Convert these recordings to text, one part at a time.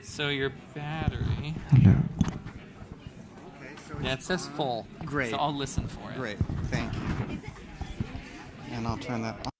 So your battery. Hello. Okay, so Yeah, it says full. Great. So I'll listen for it. Great, thank you. And I'll turn that on.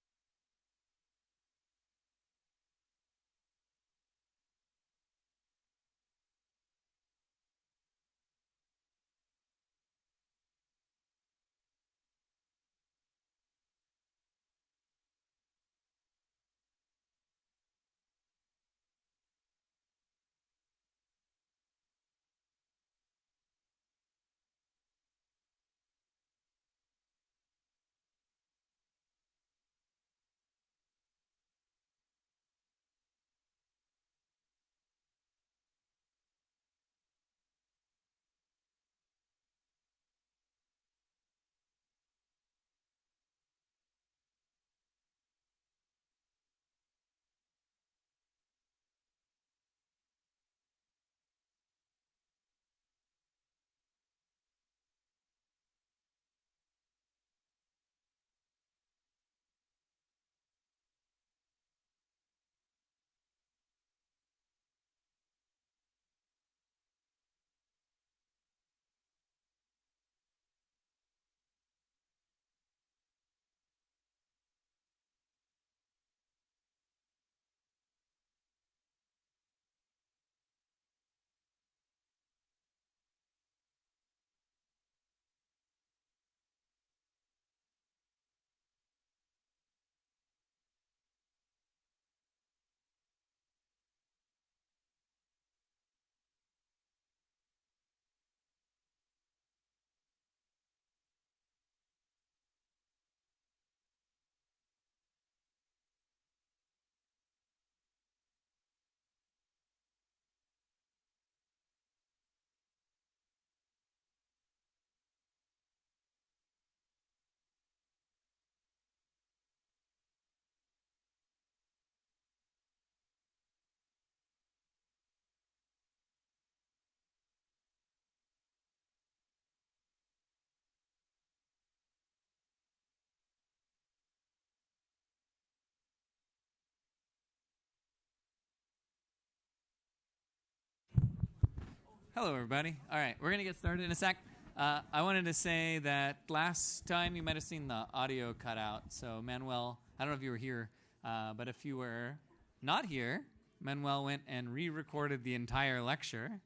Hello, everybody. All right, we're going to get started in a sec. I wanted to say that last time you might have seen the audio cut out. So Manuel, I don't know if you were here, but if you were not here, Manuel went and re-recorded the entire lecture.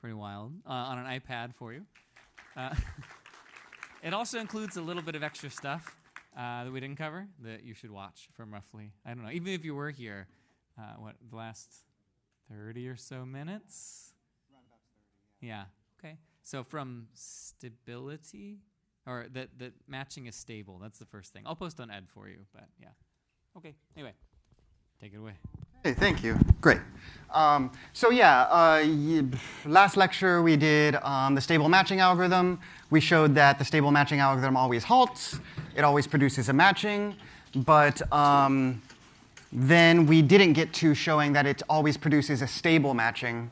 Pretty wild. On an iPad for you. It also includes a little bit of extra stuff that we didn't cover that you should watch from roughly, I don't know, even if you were here, the last 30 or so minutes? Yeah. Okay. So from stability, or that matching is stable. That's the first thing. I'll post on Ed for you, but yeah. Okay. Anyway, take it away. Hey, thank you. Great. Last lecture we did the stable matching algorithm. We showed that the stable matching algorithm always halts. It always produces a matching. But then we didn't get to showing that it always produces a stable matching.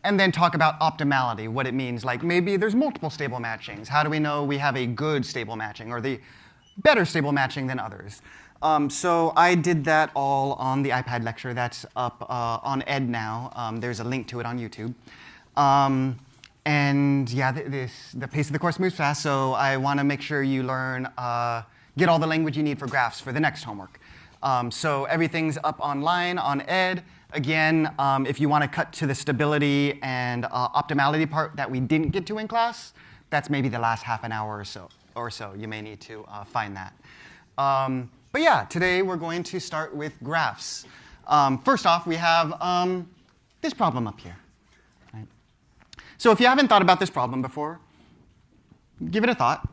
And then talk about optimality, what it means. Like maybe there's multiple stable matchings. How do we know we have a good stable matching or the better stable matching than others? So I did that all on the iPad lecture. That's up on Ed now. There's a link to it on YouTube. And yeah, the pace of the course moves fast, so I want to make sure you learn, get all the language you need for graphs for the next homework. So everything's up online on Ed. Again, if you want to cut to the stability and optimality part that we didn't get to in class, that's maybe the last half an hour or so. You may need to find that. But yeah, today we're going to start with graphs. First off, we have this problem up here. Right? So if you haven't thought about this problem before, give it a thought.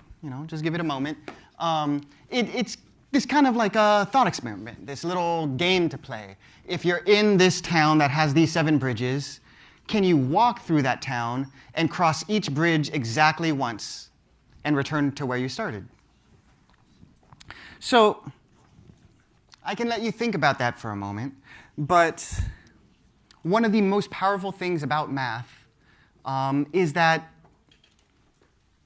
Just give it a moment. It's this kind of like a thought experiment, this little game to play. If you're in this town that has these 7 bridges, can you walk through that town and cross each bridge exactly once and return to where you started? So I can let you think about that for a moment, but one of the most powerful things about math is that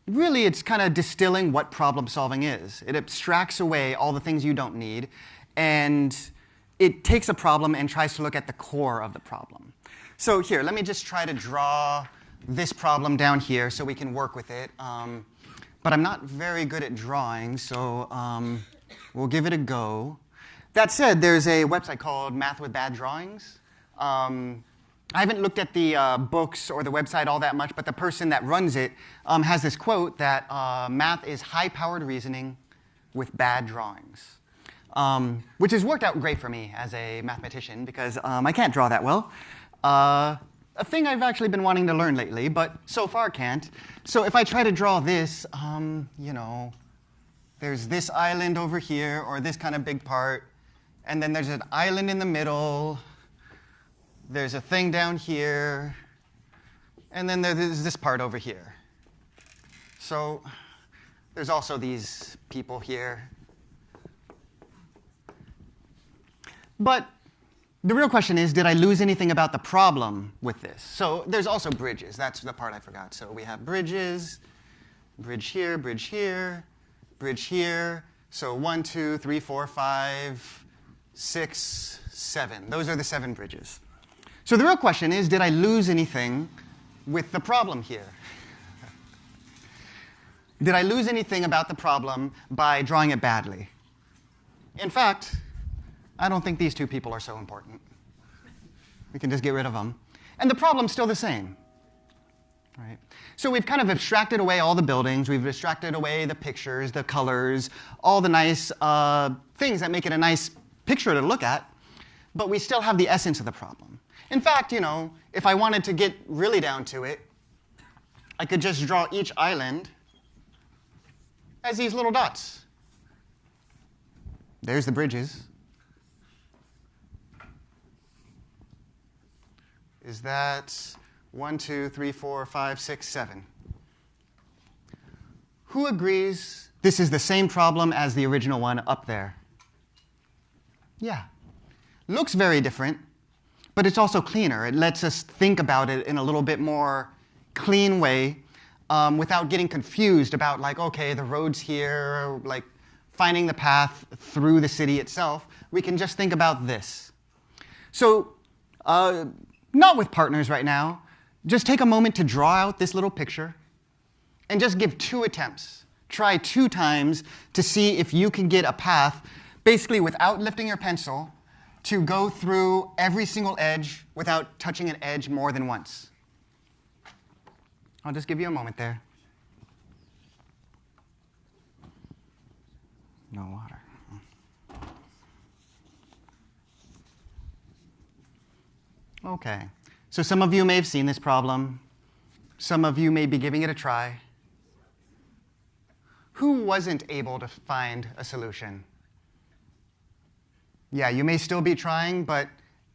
really it's kind of distilling what problem solving is. It abstracts away all the things you don't need, and it takes a problem and tries to look at the core of the problem. So here, let me just try to draw this problem down here so we can work with it. But I'm not very good at drawing, so we'll give it a go. That said, there's a website called Math with Bad Drawings. I haven't looked at the books or the website all that much, but the person that runs it has this quote that math is high-powered reasoning with bad drawings, which has worked out great for me as a mathematician because I can't draw that well. A thing I've actually been wanting to learn lately, but so far can't. So if I try to draw this, you know, there's this island over here, or this kind of big part, and then there's an island in the middle. There's a thing down here, and then there's this part over here. So there's also these people here. But the real question is, did I lose anything about the problem with this? So there's also bridges. That's the part I forgot. So we have bridges, bridge here, bridge here, bridge here. So 1, 2, 3, 4, 5, 6, 7. Those are the 7 bridges. So the real question is, did I lose anything with the problem here? Did I lose anything about the problem by drawing it badly? In fact, I don't think these 2 people are so important. We can just get rid of them. And the problem's still the same. Right? So we've kind of abstracted away all the buildings. We've abstracted away the pictures, the colors, all the nice things that make it a nice picture to look at. But we still have the essence of the problem. In fact, you know, if I wanted to get really down to it, I could just draw each island as these little dots. There's the bridges. Is that 1, 2, 3, 4, 5, 6, 7? Who agrees this is the same problem as the original one up there? Yeah. Looks very different, but it's also cleaner. It lets us think about it in a little bit more clean way without getting confused about, like, okay, the road's here, like finding the path through the city itself. We can just think about this. So, not with partners right now. Just take a moment to draw out this little picture and just give 2 attempts. Try 2 times to see if you can get a path, basically without lifting your pencil, to go through every single edge without touching an edge more than once. I'll just give you a moment there. No water. Okay, so some of you may have seen this problem. Some of you may be giving it a try. Who wasn't able to find a solution? Yeah, you may still be trying, but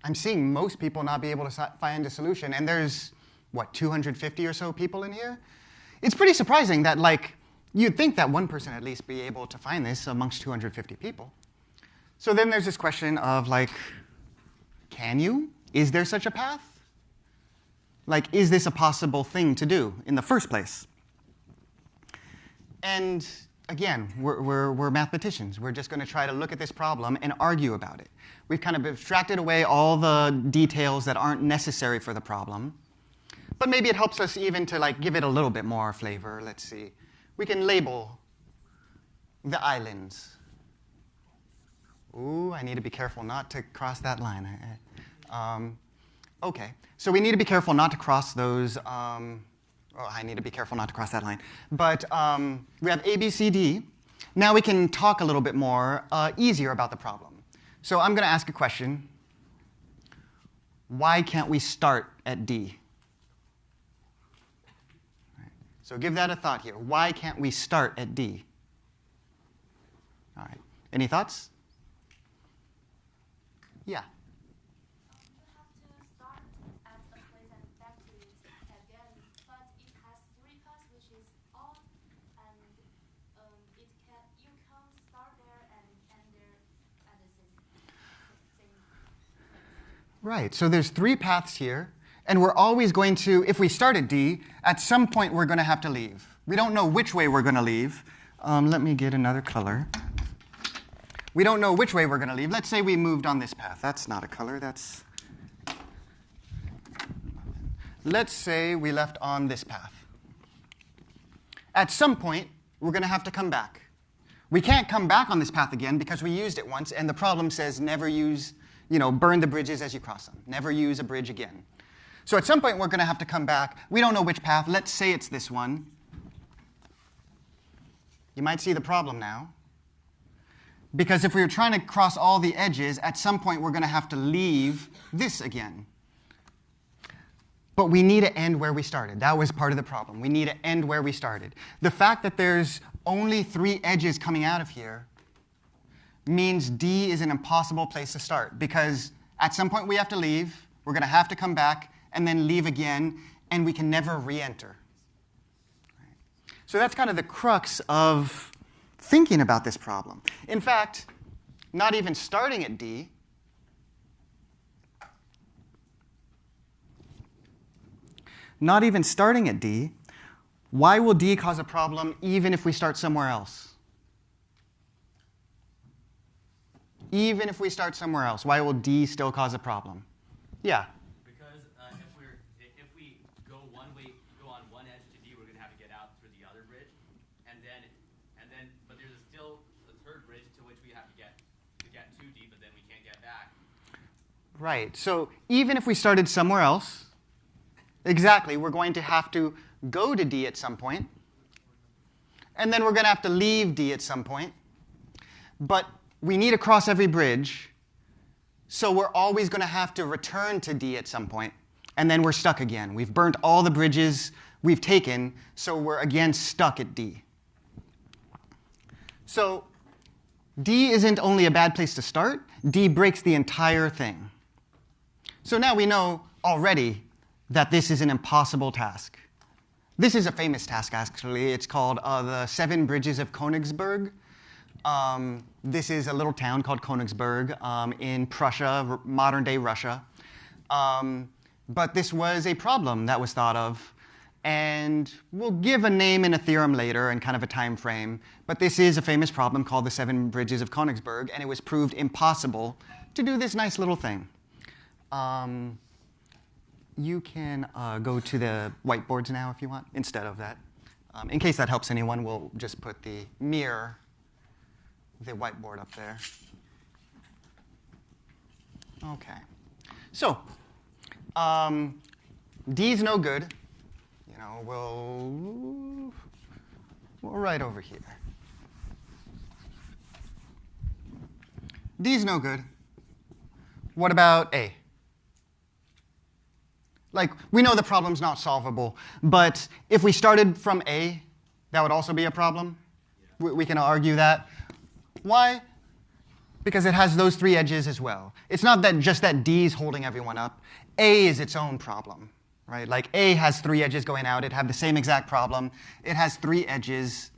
I'm seeing most people not be able to find a solution. And there's, what, 250 or so people in here? It's pretty surprising that, like, you'd think that one person at least be able to find this amongst 250 people. So then there's this question of, like, can you? Is there such a path? Like, is this a possible thing to do in the first place? And again, we're mathematicians. We're just going to try to look at this problem and argue about it. We've kind of abstracted away all the details that aren't necessary for the problem. But maybe it helps us even to, like, give it a little bit more flavor. Let's see. We can label the islands. Ooh, I need to be careful not to cross that line. Okay, so we need to be careful not to cross those. I need to be careful not to cross that line. But we have A, B, C, D. Now we can talk a little bit more easier about the problem. So I'm going to ask a question. Why can't we start at D? Right. So give that a thought here. Why can't we start at D? All right. Any thoughts? Yeah. Right, so there's 3 paths here, and we're always going to, if we start at D, at some point we're going to have to leave. We don't know which way we're going to leave. Let me get another color. We don't know which way we're going to leave. Let's say we moved on this path. That's not a color, that's... let's say we left on this path. At some point, we're going to have to come back. We can't come back on this path again because we used it once, and the problem says never use, burn the bridges as you cross them. Never use a bridge again. So at some point, we're going to have to come back. We don't know which path. Let's say it's this one. You might see the problem now. Because if we were trying to cross all the edges, at some point, we're going to have to leave this again. But we need to end where we started. That was part of the problem. We need to end where we started. The fact that there's only 3 edges coming out of here means D is an impossible place to start. Because at some point we have to leave, we're going to have to come back, and then leave again, and we can never re-enter. So that's kind of the crux of thinking about this problem. In fact, not even starting at D, why will D cause a problem even if we start somewhere else? Even if we start somewhere else, why will D still cause a problem? Yeah? Because if we go one way, go on one edge to D, we're going to have to get out through the other bridge, but there's still a third bridge to which we have to get to D, but then we can't get back. Right. So even if we started somewhere else, exactly, we're going to have to go to D at some point, and then we're going to have to leave D at some point. But we need to cross every bridge, so we're always going to have to return to D at some point, and then we're stuck again. We've burnt all the bridges we've taken, so we're again stuck at D. So D isn't only a bad place to start, D breaks the entire thing. So now we know already that this is an impossible task. This is a famous task, actually. It's called the 7 Bridges of Königsberg. This is a little town called Königsberg in Prussia, modern-day Russia. But this was a problem that was thought of. And we'll give a name and a theorem later and kind of a time frame. But this is a famous problem called the 7 Bridges of Königsberg. And it was proved impossible to do this nice little thing. You can go to the whiteboards now if you want, instead of that. In case that helps anyone, we'll just put the whiteboard up there. OK. So D's no good. We'll write over here. D's no good. What about A? We know the problem's not solvable, but if we started from A, that would also be a problem. Yeah. We can argue that. Why? Because it has those 3 edges as well. It's not just that D's holding everyone up. A is its own problem, right? A has 3 edges going out. It had the same exact problem. It has 3 edges.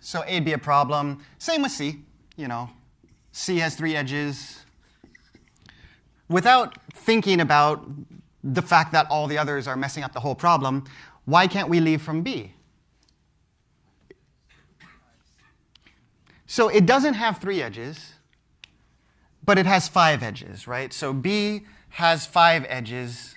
So A'd be a problem. Same with C. C has 3 edges. Without thinking about the fact that all the others are messing up the whole problem, why can't we leave from B? So it doesn't have 3 edges, but it has 5 edges, right? So B has 5 edges.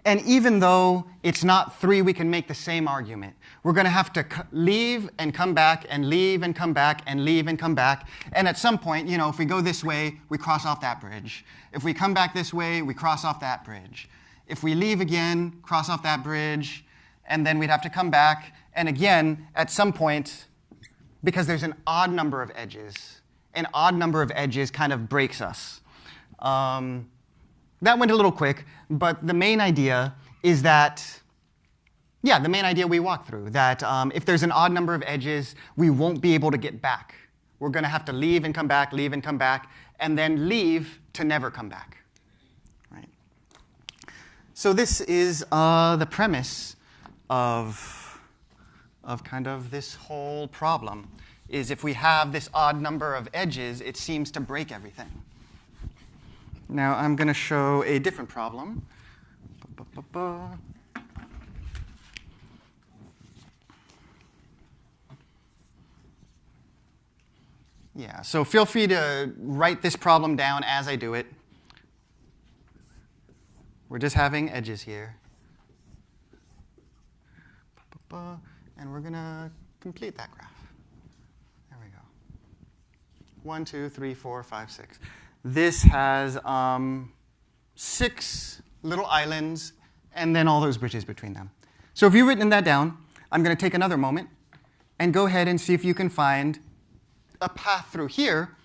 And even though it's not 3, we can make the same argument. We're going to have to leave and come back and leave and come back and leave and come back. And at some point, if we go this way, we cross off that bridge. If we come back this way, we cross off that bridge. If we leave again, cross off that bridge, and then we'd have to come back. And again, at some point, because there's an odd number of edges, an odd number of edges kind of breaks us. That went a little quick, but the main idea is that, the main idea we walked through, that if there's an odd number of edges, we won't be able to get back. We're going to have to leave and come back, and then leave to never come back. Right? So this is the premise of kind of this whole problem, is if we have this odd number of edges, it seems to break everything. Now I'm going to show a different problem. Yeah, so feel free to write this problem down as I do it. We're just having edges here. And we're going to complete that graph. There we go. 1, 2, 3, 4, 5, 6. This has 6 little islands and then all those bridges between them. So if you've written that down, I'm going to take another moment and go ahead and see if you can find a path through here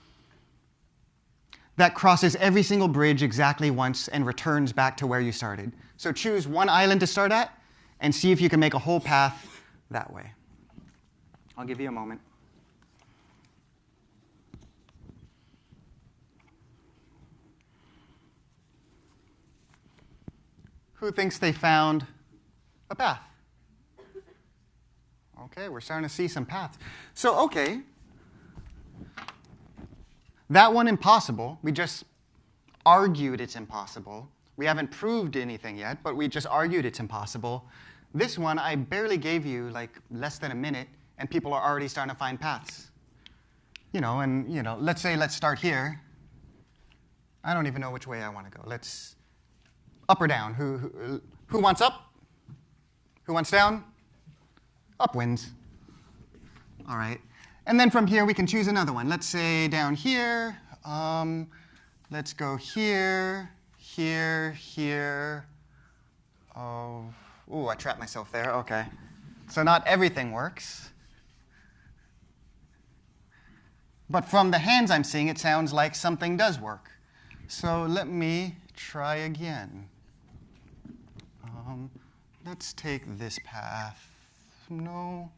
that crosses every single bridge exactly once and returns back to where you started. So choose one island to start at and see if you can make a whole path that way. I'll give you a moment. Who thinks they found a path? Okay, we're starting to see some paths. So, okay. That one impossible. We just argued it's impossible. We haven't proved anything yet, but we just argued it's impossible. This one, I barely gave you like less than a minute, and people are already starting to find paths. Let's start here. I don't even know which way I want to go. Let's up or down. Who wants up? Who wants down? Up wins. All right. And then from here, we can choose another one. Let's say down here. Let's go here, here, here. Oh, ooh, I trapped myself there. OK. So not everything works. But from the hands I'm seeing, it sounds like something does work. So let me try again. Let's take this path. No.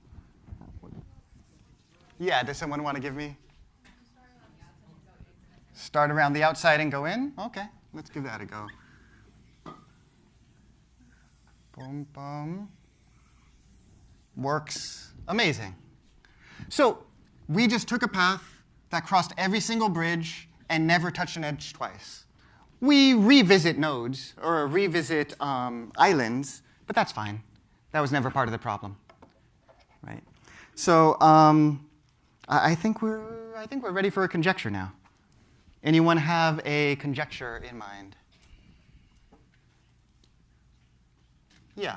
Yeah, does someone want to give me? Start around the outside and go in? OK, let's give that a go. Boom, boom. Works. Amazing. So we just took a path that crossed every single bridge and never touched an edge twice. We revisit nodes or revisit islands, but that's fine. That was never part of the problem, right? So I think we're ready for a conjecture now. Anyone have a conjecture in mind? Yeah.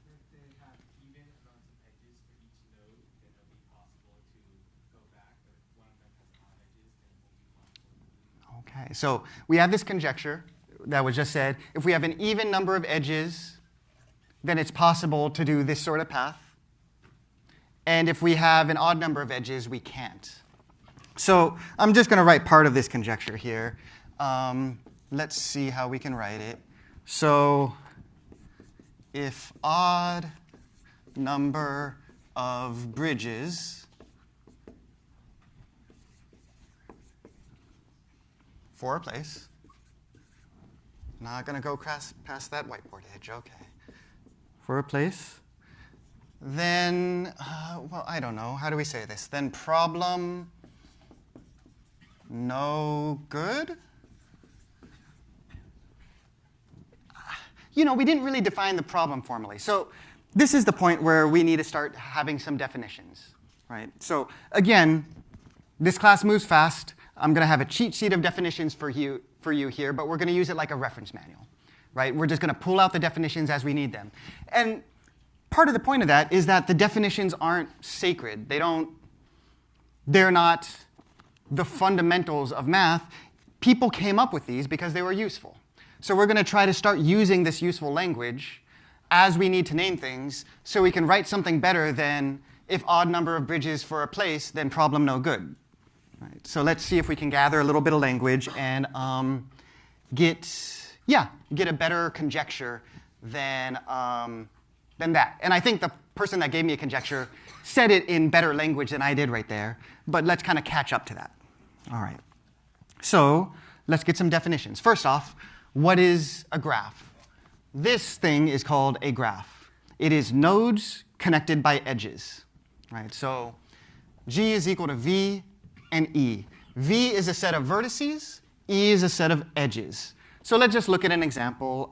If they have even amounts of edges for each node, then it'll be possible to go back. But if one of them has odd edges, then it won't be possible. OK, so we have this conjecture that was just said. If we have an even number of edges, then it's possible to do this sort of path. And if we have an odd number of edges, we can't. So I'm just going to write part of this conjecture here. Let's see how we can write it. So if odd number of bridges for a place, not going to go past that whiteboard edge, OK. For a place, then, well, I don't know. How do we say this? Then problem no good? We didn't really define the problem formally. So this is the point where we need to start having some definitions, right? So again, this class moves fast. I'm going to have a cheat sheet of definitions for you here, but we're going to use it like a reference manual, right? We're just going to pull out the definitions as we need them. And part of the point of that is that the definitions aren't sacred. They're not the fundamentals of math. People came up with these because they were useful. So we're going to try to start using this useful language as we need to name things so we can write something better than if odd number of bridges for a place, then problem no good. Right. So let's see if we can gather a little bit of language and get a better conjecture than that. And I think the person that gave me a conjecture said it in better language than I did right there. But let's kind of catch up to that. All right. So let's get some definitions. First off, what is a graph? This thing is called a graph. It is nodes connected by edges. Right? So G is equal to V and E. V is a set of vertices. E is a set of edges. So let's just look at an example.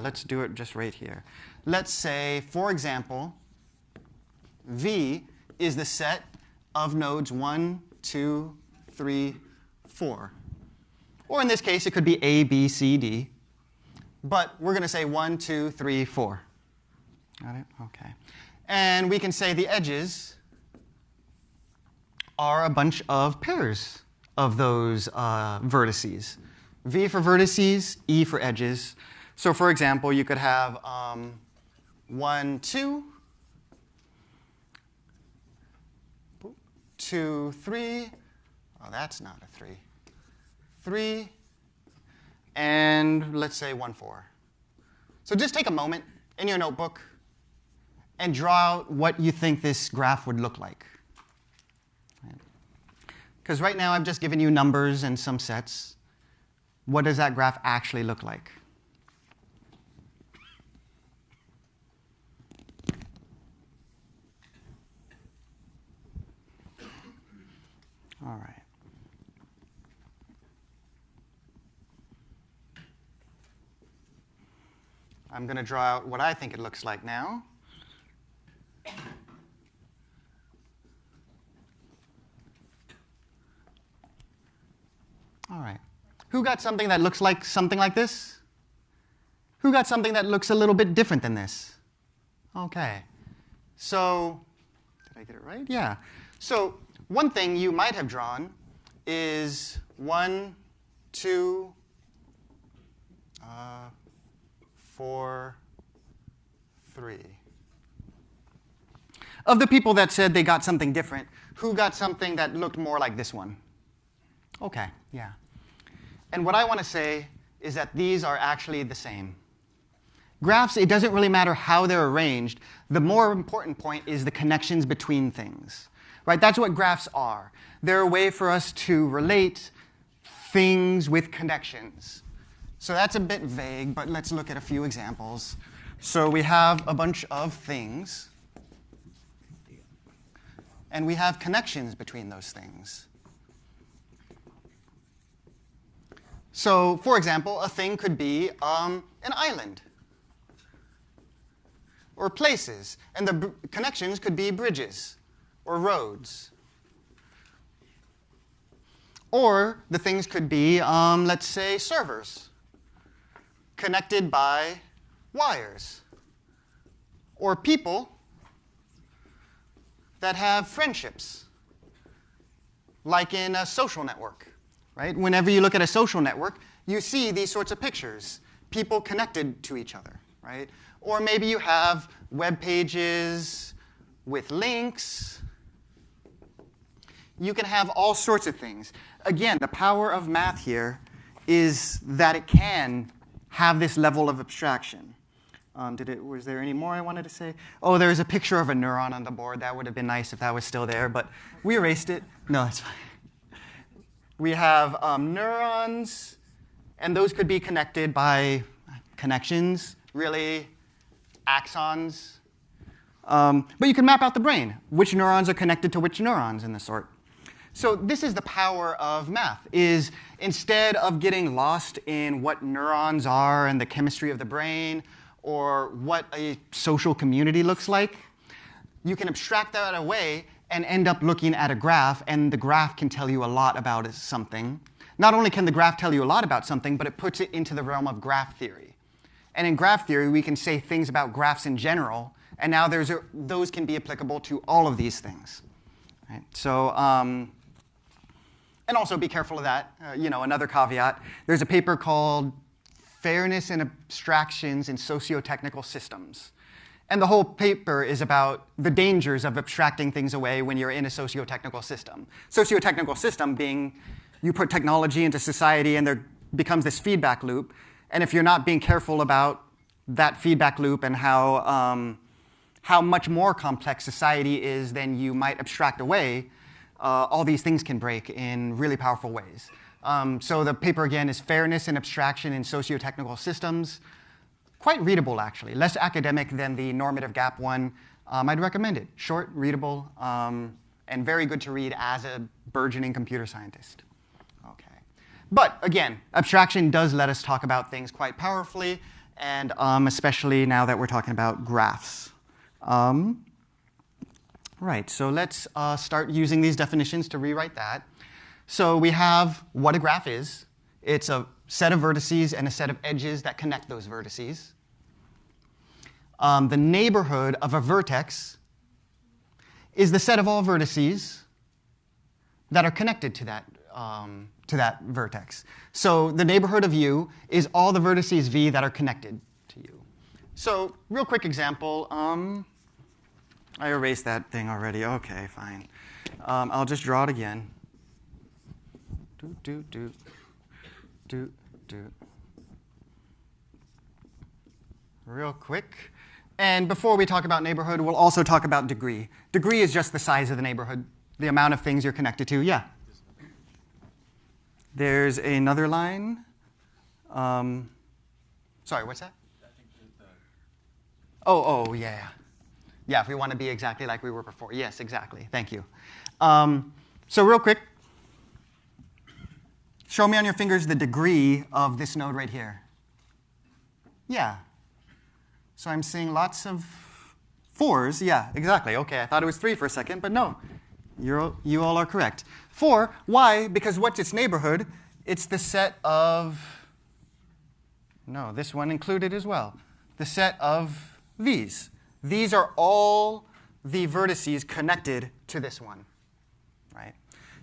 Let's do it just right here. Let's say, for example, V is the set of nodes 1, 2, 3, 4. Or in this case, it could be A, B, C, D. but we're going to say 1, 2, 3, 4. Got it? Okay. And we can say the edges are a bunch of pairs of those vertices. V for vertices, E for edges. So for example, you could have 1, 2, 2, 3. Oh, that's not a 3. 3, and let's say 1, 4. So just take a moment in your notebook and draw out what you think this graph would look like. Because right now I've just given you numbers and some sets. What does that graph actually look like? All right. I'm going to draw out what I think it looks like now. All right. Who got something that looks like something like this? Who got something that looks a little bit different than this? Okay. So, did I get it right? Yeah. So, one thing you might have drawn is 1, 2, 4, 3. Of the people that said they got something different, who got something that looked more like this one? Okay, yeah. And what I want to say is that these are actually the same. Graphs, it doesn't really matter how they're arranged. The more important point is the connections between things. Right? That's what graphs are. They're a way for us to relate things with connections. So that's a bit vague, but let's look at a few examples. So we have a bunch of things, and we have connections between those things. So, for example, a thing could be an island or places, and the connections could be bridges or roads. Or the things could be, let's say, servers connected by wires, or people that have friendships, like in a social network. Right? Whenever you look at a social network, you see these sorts of pictures, people connected to each other. Right? Or maybe you have web pages with links. You can have all sorts of things. Again, the power of math here is that it can have this level of abstraction. Was there any more I wanted to say? Oh, there's a picture of a neuron on the board. That would have been nice if that was still there, but we erased it. No, it's fine. We have neurons, and those could be connected by connections, really, axons. But you can map out the brain, which neurons are connected to which neurons and the sort. So this is the power of math, is instead of getting lost in what neurons are and the chemistry of the brain or what a social community looks like, you can abstract that away and end up looking at a graph, and the graph can tell you a lot about something. Not only can the graph tell you a lot about something, but it puts it into the realm of graph theory. And in graph theory, we can say things about graphs in general, and now those can be applicable to all of these things. Right? So, and also be careful of that. Another caveat, there's a paper called Fairness and Abstractions in Socio-Technical Systems. And the whole paper is about the dangers of abstracting things away when you're in a socio-technical system. Socio-technical system being you put technology into society and there becomes this feedback loop. And if you're not being careful about that feedback loop and how much more complex society is than you might abstract away, all these things can break in really powerful ways. So the paper, again, is Fairness and Abstraction in Socio-Technical Systems. Quite readable, actually. Less academic than the normative gap one. I'd recommend it. Short, readable, and very good to read as a burgeoning computer scientist. Okay. But again, abstraction does let us talk about things quite powerfully, and especially now that we're talking about graphs. Right, so let's start using these definitions to rewrite that. So we have what a graph is. It's a set of vertices and a set of edges that connect those vertices. The neighborhood of a vertex is the set of all vertices that are connected to that vertex. So the neighborhood of U is all the vertices V that are connected to U. So real quick example. I erased that thing already. OK, fine. I'll just draw it again. Real quick. And before we talk about neighborhood, we'll also talk about degree. Degree is just the size of the neighborhood, the amount of things you're connected to. Yeah. There's another line. Sorry, what's that? Oh, yeah. Yeah, if we want to be exactly like we were before. Yes, exactly. Thank you. So real quick, show me on your fingers the degree of this node right here. Yeah. So I'm seeing lots of 4s. Yeah, exactly. OK, I thought it was 3 for a second, but no. You all are correct. 4. Why? Because what's its neighborhood? It's the set of, no, this one included as well, the set of V's. These are all the vertices connected to this one, right?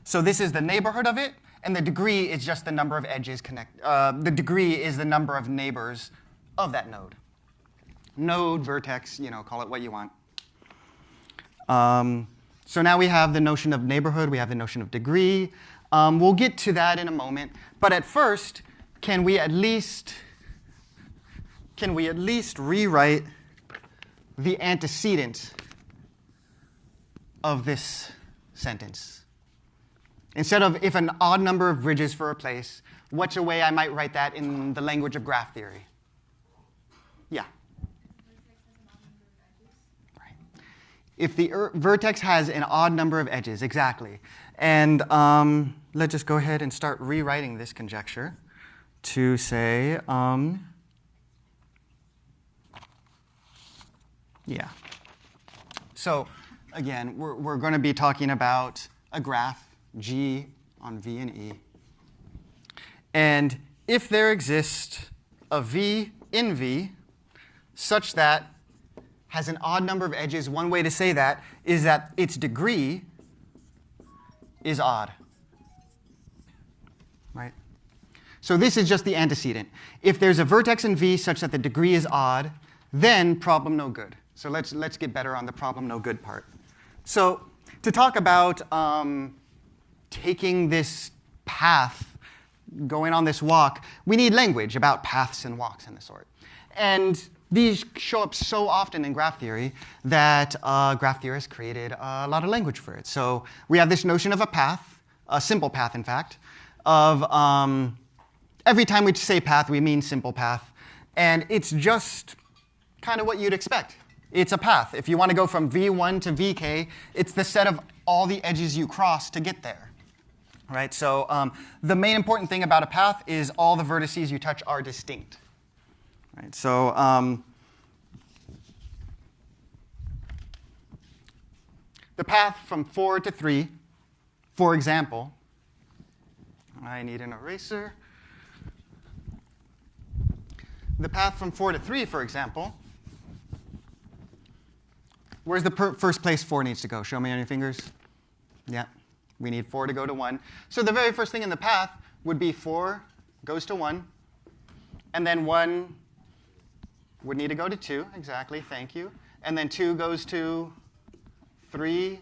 So this is the neighborhood of it, and the degree is just the number of edges the degree is the number of neighbors of that node. Node, vertex, call it what you want. So now we have the notion of neighborhood. We have the notion of degree. We'll get to that in a moment. But at first, can we at least rewrite the antecedent of this sentence? Instead of if an odd number of bridges for a place, what's a way I might write that in the language of graph theory? Yeah. If the vertex has an odd number of edges, exactly. And let's just go ahead and start rewriting this conjecture to say, yeah. So again, we're going to be talking about a graph, G on V and E. And if there exists a V in V such that has an odd number of edges, one way to say that is that its degree is odd, right? So this is just the antecedent. If there's a vertex in V such that the degree is odd, then problem no good. So let's get better on the problem no good part. So to talk about taking this path, going on this walk, we need language about paths and walks and the sort. And these show up so often in graph theory that graph theorists created a lot of language for it. So we have this notion of a path, a simple path, in fact, of every time we say path, we mean simple path. And it's just kind of what you'd expect. It's a path. If you want to go from V1 to VK, it's the set of all the edges you cross to get there. Right? So the main important thing about a path is all the vertices you touch are distinct. Right, so the path from 4 to 3, for example, I need an eraser. The path from 4 to 3, for example, where's the first place 4 needs to go? Show me on your fingers. Yeah, we need 4 to go to 1. So the very first thing in the path would be 4 goes to 1, and then 1 would need to go to 2, exactly, thank you. And then 2 goes to 3,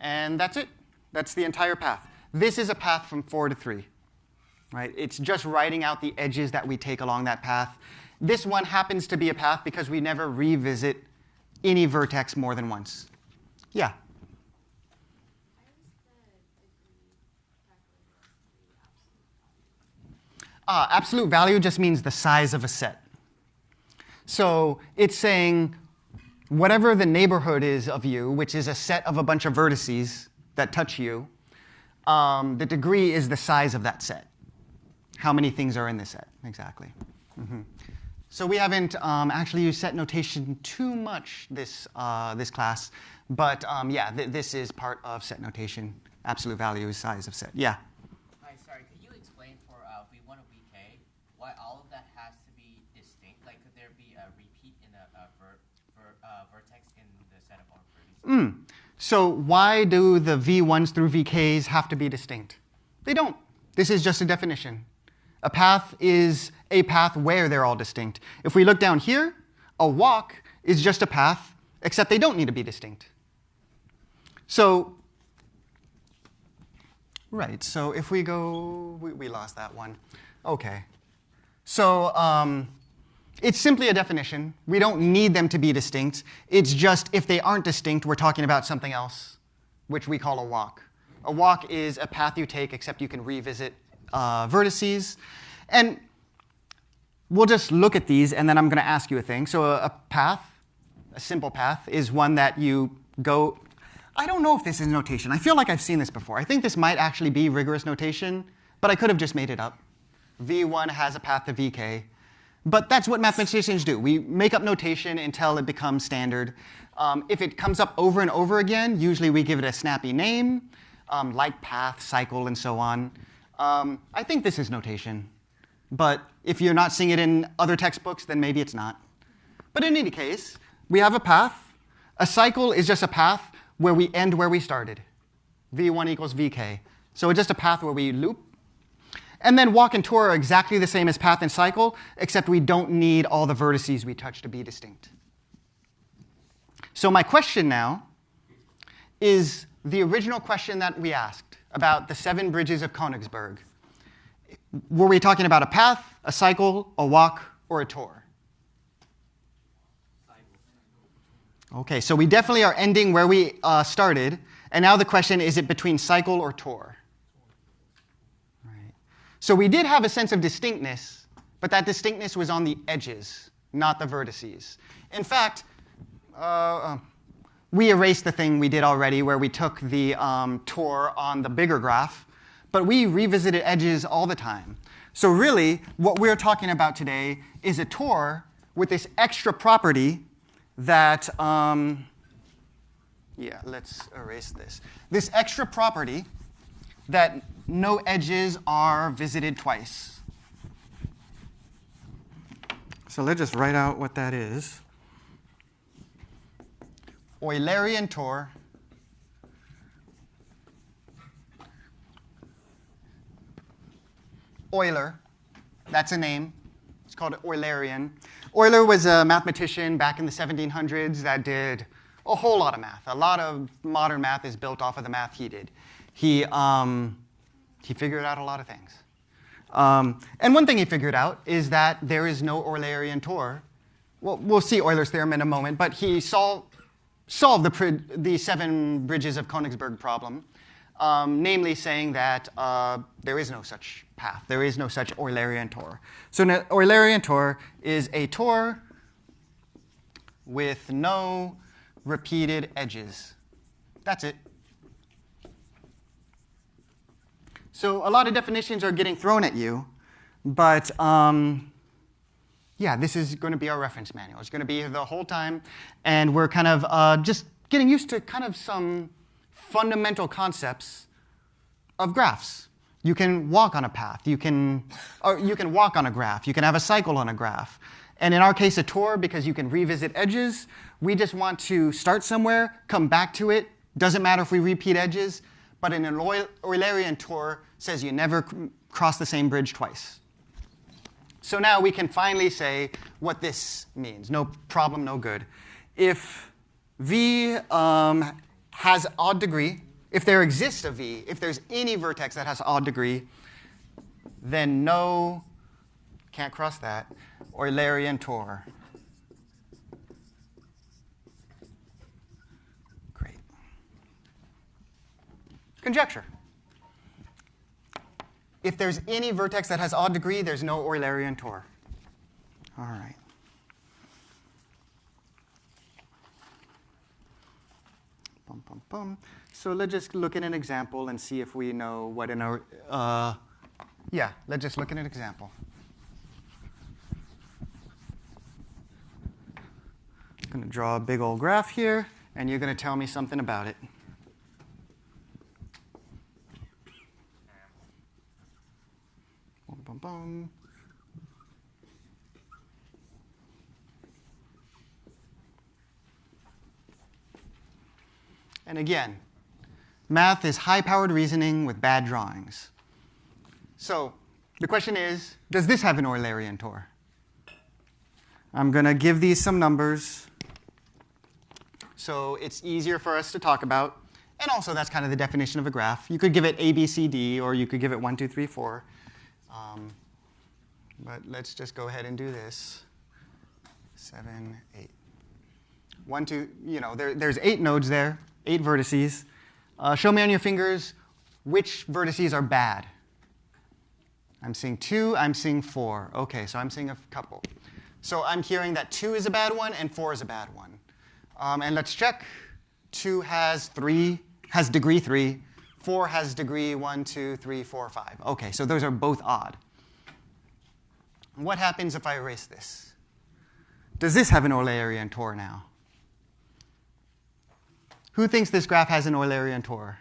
and that's it. That's the entire path. This is a path from 4 to 3, right? It's just writing out the edges that we take along that path. This one happens to be a path because we never revisit any vertex more than once. Yeah? Absolute value just means the size of a set. So it's saying whatever the neighborhood is of U, which is a set of a bunch of vertices that touch U, the degree is the size of that set. How many things are in this set, exactly. Mm-hmm. So we haven't actually used set notation too much this class, but yeah, this is part of set notation. Absolute value is size of set. Yeah? Hi, sorry, could you explain for V1 of VK why all of that has to be distinct? Like, could there be a repeat in a vertex in the set of all vertices? So why do the V1s through VKs have to be distinct? They don't. This is just a definition. A path is a path where they're all distinct. If we look down here, a walk is just a path, except they don't need to be distinct. So, right, so if we go, we lost that one. OK. So it's simply a definition. We don't need them to be distinct. It's just if they aren't distinct, we're talking about something else, which we call a walk. A walk is a path you take, except you can revisit vertices. And we'll just look at these, and then I'm going to ask you a thing. So a path, a simple path, is one that you go. I don't know if this is notation. I feel like I've seen this before. I think this might actually be rigorous notation, but I could have just made it up. V1 has a path to VK. But that's what mathematicians do. We make up notation until it becomes standard. If it comes up over and over again, usually we give it a snappy name, like path, cycle, and so on. I think this is notation. But if you're not seeing it in other textbooks, then maybe it's not. But in any case, we have a path. A cycle is just a path where we end where we started. V1 equals VK. So it's just a path where we loop. And then walk and tour are exactly the same as path and cycle, except we don't need all the vertices we touch to be distinct. So my question now is the original question that we asked about the 7 bridges of Königsberg. Were we talking about a path, a cycle, a walk, or a tour? OK, so we definitely are ending where we started. And now the question, is it between cycle or tour? Right. So we did have a sense of distinctness, but that distinctness was on the edges, not the vertices. In fact, we erased the thing we did already where we took the tour on the bigger graph, but we revisited edges all the time. So really, what we're talking about today is a tour with this extra property that, yeah, let's erase this. This extra property that no edges are visited twice. So let's just write out what that is. Eulerian tour Euler, that's a name. It's called Eulerian. Euler was a mathematician back in the 1700s that did a whole lot of math. A lot of modern math is built off of the math he did. He figured out a lot of things. And one thing he figured out is that there is no Eulerian tour. Well, we'll see Euler's theorem in a moment, but he solved the 7 bridges of Königsberg problem, namely saying that there is no such path. There is no such Eulerian tour. So an Eulerian tour is a tour with no repeated edges. That's it. So a lot of definitions are getting thrown at you, but yeah, this is going to be our reference manual. It's going to be here the whole time, and we're kind of just getting used to kind of some fundamental concepts of graphs. You can walk on a path. You can walk on a graph. You can have a cycle on a graph. And in our case, a tour, because you can revisit edges, we just want to start somewhere, come back to it. Doesn't matter if we repeat edges, but an Eulerian tour says you never cross the same bridge twice. So now we can finally say what this means. No problem, no good. If V has odd degree, if there exists a V, if there's any vertex that has odd degree, then no, can't cross that, Eulerian tour. Great. Conjecture. If there's any vertex that has odd degree, there's no Eulerian tour. All right. Bum, bum, bum. So let's just look at an example and see if we know what an yeah, let's just look at an example. I'm going to draw a big old graph here, and you're going to tell me something about it. Bum, bum, bum. And again, math is high-powered reasoning with bad drawings. So the question is, does this have an Eulerian Tor? I'm going to give these some numbers so it's easier for us to talk about. And also, that's kind of the definition of a graph. You could give it A, B, C, D, or you could give it 1, 2, 3, 4. But let's just go ahead and do this. 7, 8. 1, 2, there's 8 nodes there, 8 vertices. Show me on your fingers which vertices are bad. I'm seeing 2, I'm seeing 4. OK, so I'm seeing a couple. So I'm hearing that 2 is a bad one and 4 is a bad one. And let's check. 2 has degree 3. 4 has degree 1, 2, 3, 4, 5. OK, so those are both odd. What happens if I erase this? Does this have an Eulerian Tor now? Who thinks this graph has an Eulerian Tor?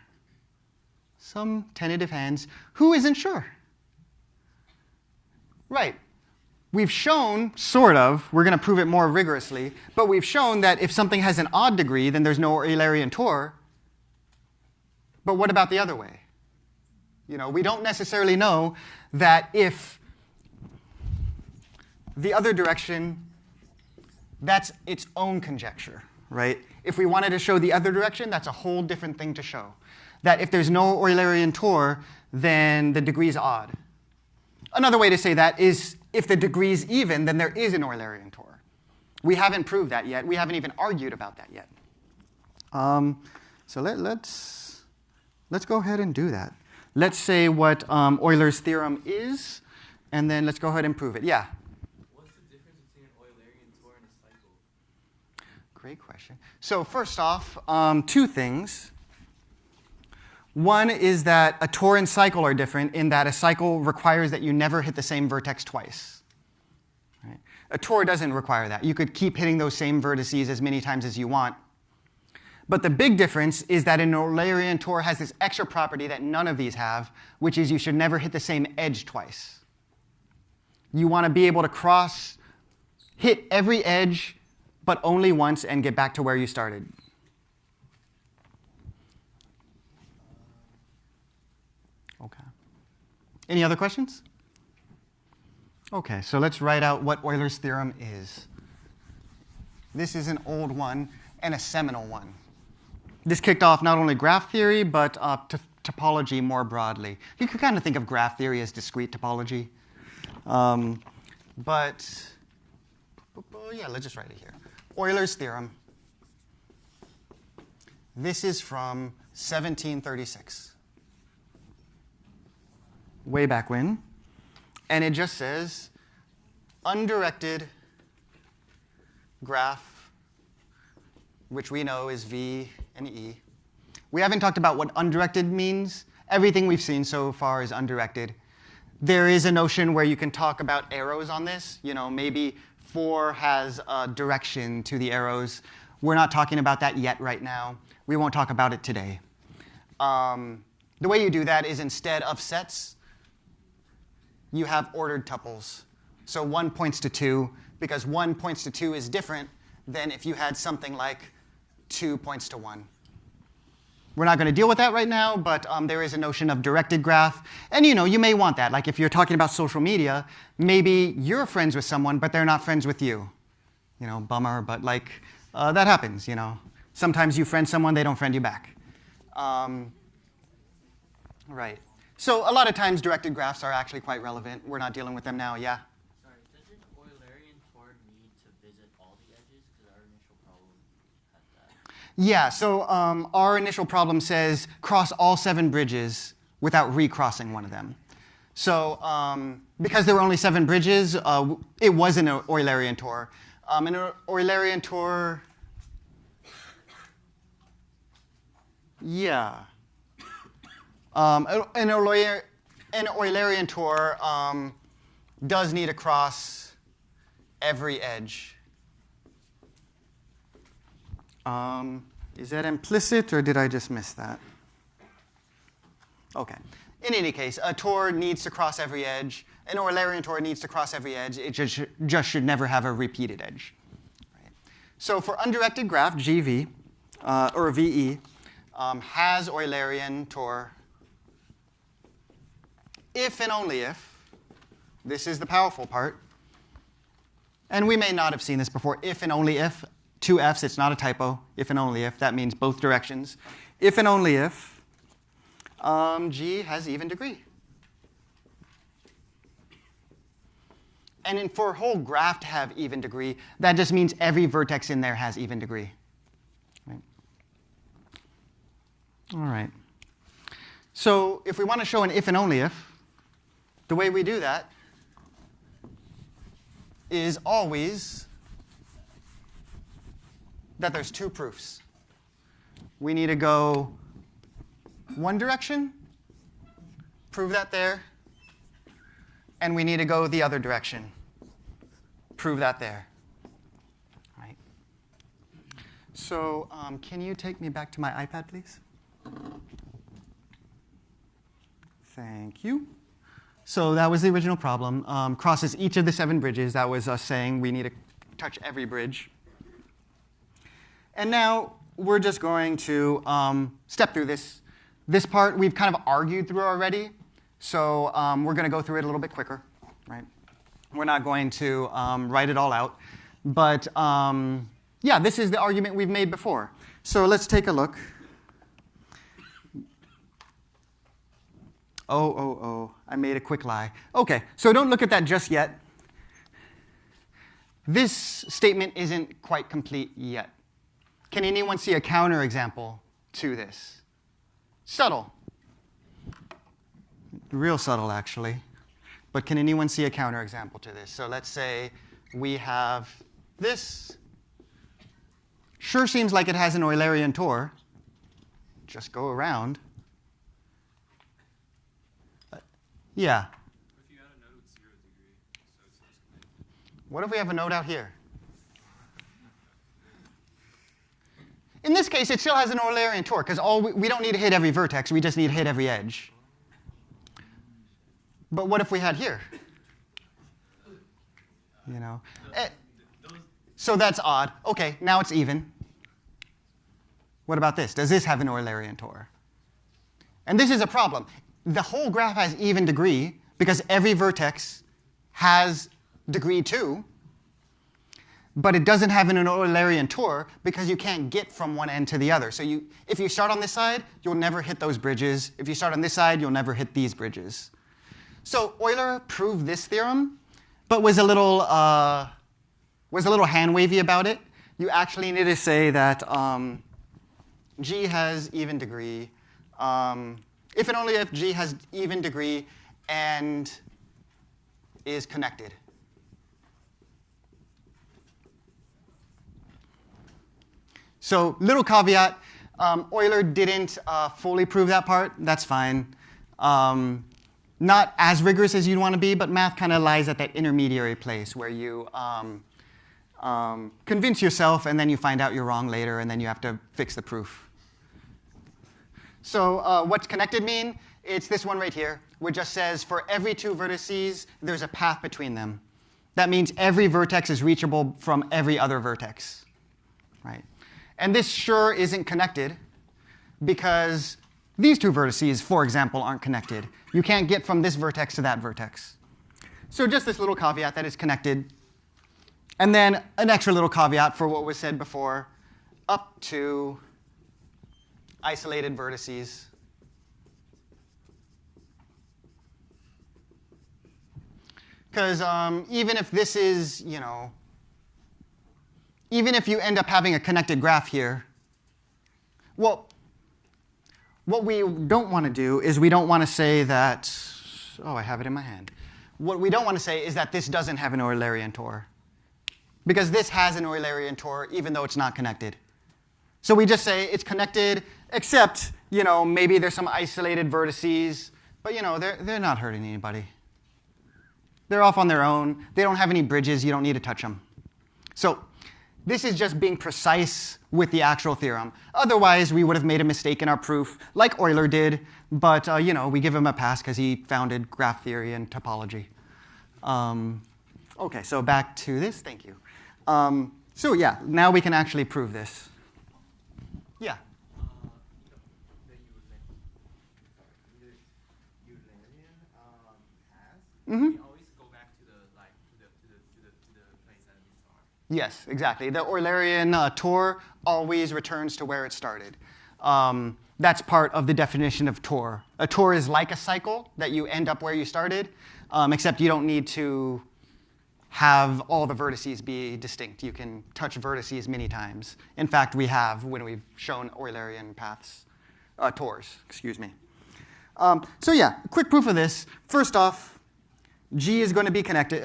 Some tentative hands. Who isn't sure? Right. We've shown, sort of, we're going to prove it more rigorously, but we've shown that if something has an odd degree, then there's no Eulerian Tor. But what about the other way? We don't necessarily know that if the other direction, that's its own conjecture, right? If we wanted to show the other direction, that's a whole different thing to show. That if there's no Eulerian Tor, then the degree is odd. Another way to say that is if the degree is even, then there is an Eulerian Tor. We haven't proved that yet. We haven't even argued about that yet. So let's go ahead and do that. Let's say what Euler's theorem is, and then let's go ahead and prove it. Yeah? What's the difference between an Eulerian Tor and a cycle? Great question. So first off, 2 things. One is that a Tor and cycle are different in that a cycle requires that you never hit the same vertex twice. Right? A Tor doesn't require that. You could keep hitting those same vertices as many times as you want. But the big difference is that an Eulerian Tor has this extra property that none of these have, which is you should never hit the same edge twice. You want to be able to hit every edge, but only once and get back to where you started. OK. Any other questions? OK, so let's write out what Euler's theorem is. This is an old one and a seminal one. This kicked off not only graph theory, but topology more broadly. You could kind of think of graph theory as discrete topology. But yeah, let's just write it here. Euler's theorem. This is from 1736. Way back when. And it just says, undirected graph, which we know is V and E. We haven't talked about what undirected means. Everything we've seen so far is undirected. There is a notion where you can talk about arrows on this. Maybe 4 has a direction to the arrows. We're not talking about that yet right now. We won't talk about it today. The way you do that is instead of sets, you have ordered tuples. So 1 points to 2, because 1 points to 2 is different than if you had something like 2 points to 1. We're not going to deal with that right now, but there is a notion of directed graph. And you may want that. Like if you're talking about social media, maybe you're friends with someone, but they're not friends with you. Bummer, but that happens. Sometimes you friend someone, they don't friend you back. Right. So a lot of times directed graphs are actually quite relevant. We're not dealing with them now, yeah? Sorry, doesn't Eulerian Tor need to visit all the edges? Because our initial problem had that. Yeah, so our initial problem says cross all 7 bridges without recrossing one of them. So because there were only 7 bridges, it was an Eulerian Tor. An Eulerian Tor, yeah. An Eulerian Tor does need to cross every edge. Is that implicit, or did I just miss that? OK. In any case, a Tor needs to cross every edge. An Eulerian Tor needs to cross every edge. It just should never have a repeated edge. Right. So for undirected graph, GV, or VE, has Eulerian Tor if and only if, this is the powerful part, and we may not have seen this before, if and only if, two Fs, it's not a typo, if and only if, that means both directions. If and only if G has even degree. And for a whole graph to have even degree, that just means every vertex in there has even degree. Right? All right. So if we want to show an if and only if, the way we do that is always that there's two proofs. We need to go one direction, prove that there, and we need to go the other direction, prove that there. Right? So can you take me back to my iPad, please? Thank you. So that was the original problem. Crosses each of the 7 bridges. That was us saying we need to touch every bridge. And now we're just going to step through this. This part we've kind of argued through already. So we're going to go through it a little bit quicker. Right? We're not going to write it all out. But yeah, this is the argument we've made before. So let's take a look. Oh, I made a quick lie. OK, so don't look at that just yet. This statement isn't quite complete yet. Can anyone see a counterexample to this? Subtle. Real subtle, actually. But can anyone see a counterexample to this? So let's say we have this. Sure seems like it has an Eulerian Tor. Just go around. Yeah. If you had a node with 0 degree, so it's disconnected. What if we have a node out here? In this case, it still has an Eulerian Tor, because we don't need to hit every vertex. We just need to hit every edge. But what if we had here? You know. So that's odd. OK, now it's even. What about this? Does this have an Eulerian Tor? And this is a problem. The whole graph has even degree because every vertex has degree 2. But it doesn't have an Eulerian Tor because you can't get from one end to the other. So if you start on this side, you'll never hit those bridges. If you start on this side, you'll never hit these bridges. So Euler proved this theorem, but was a little hand-wavy about it. You actually need to say that G has even degree. If and only if G has even degree and is connected. So little caveat, Euler didn't fully prove that part. That's fine. Not as rigorous as you'd want to be, but math kind of lies at that intermediary place where you convince yourself and then you find out you're wrong later and then you have to fix the proof. So what's connected mean? It's this one right here, which just says for every 2 vertices, there's a path between them. That means every vertex is reachable from every other vertex. Right? And this sure isn't connected because these 2 vertices, for example, aren't connected. You can't get from this vertex to that vertex. So just this little caveat that is connected. And then an extra little caveat for what was said before, up to isolated vertices. Because even if this is, even if you end up having a connected graph here, well, what we don't want to do is we don't want to say that, I have it in my hand. What we don't want to say is that this doesn't have an Eulerian Tor. Because this has an Eulerian Tor even though it's not connected. So we just say it's connected, except, maybe there's some isolated vertices, but, they're not hurting anybody. They're off on their own. They don't have any bridges. You don't need to touch them. So this is just being precise with the actual theorem. Otherwise, we would have made a mistake in our proof, like Euler did, but, we give him a pass because he founded graph theory and topology. OK, so back to this. Thank you. So yeah, now we can actually prove this. Yeah? we always go back to the place that we start. Yes, exactly. The Eulerian tour always returns to where it started. That's part of the definition of tour. A tour is like a cycle that you end up where you started, except you don't need to have all the vertices be distinct. You can touch vertices many times. In fact, we have when we've shown Eulerian paths, tours, excuse me. So yeah, quick proof of this. First off, G is going to be connected.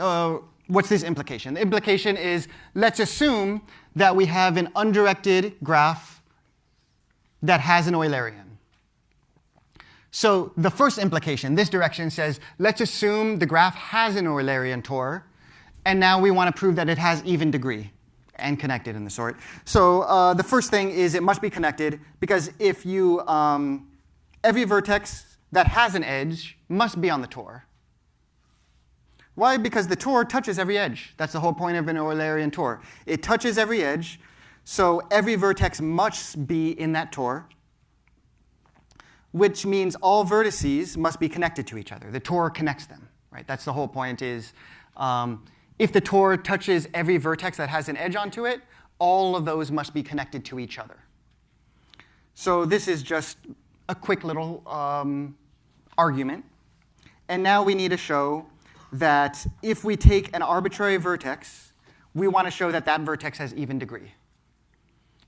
What's this implication? The implication is, let's assume that we have an undirected graph that has an Eulerian. So the first implication, this direction says, let's assume the graph has an Eulerian tour, and now we want to prove that it has even degree and connected in the sort. So the first thing is it must be connected, because if you, every vertex that has an edge must be on the tour. Why? Because the tour touches every edge. That's the whole point of an Eulerian tour. It touches every edge, so every vertex must be in that tour, which means all vertices must be connected to each other. The tour connects them, right? That's the whole point is, if the tour touches every vertex that has an edge onto it, all of those must be connected to each other. So this is just a quick little argument. And now we need to show that if we take an arbitrary vertex, we want to show that that vertex has even degree.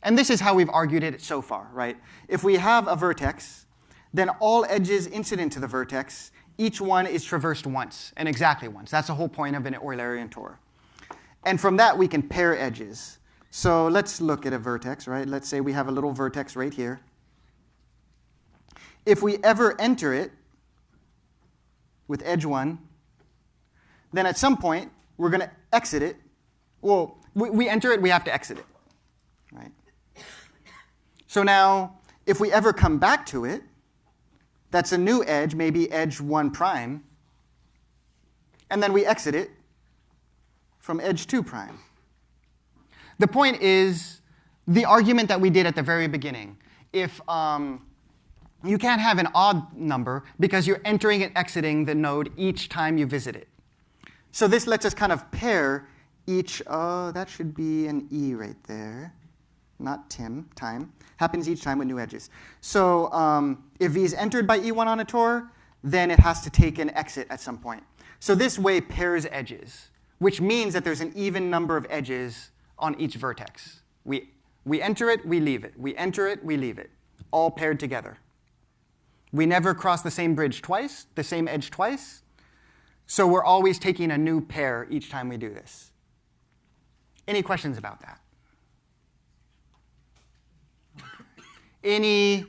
And this is how we've argued it so far, right? If we have a vertex, then all edges incident to the vertex, each one is traversed once, and exactly once. That's the whole point of an Eulerian tour. And from that, we can pair edges. So let's look at a vertex, right? Let's say we have a little vertex right here. If we ever enter it with edge 1, then at some point, we're going to exit it. Well, we enter it, we have to exit it, right? So now, if we ever come back to it, that's a new edge, maybe edge 1 prime, and then we exit it from edge 2 prime. The point is the argument that we did at the very beginning. If you can't have an odd number because you're entering and exiting the node each time you visit it. So this lets us kind of pair each, that should be an E right there, not time. Happens each time with new edges. So if V is entered by E1 on a tour, then it has to take an exit at some point. So this way pairs edges, which means that there's an even number of edges on each vertex. We enter it, we leave it. We enter it, we leave it, all paired together. We never cross the same bridge twice, the same edge twice. So we're always taking a new pair each time we do this. Any questions about that? Any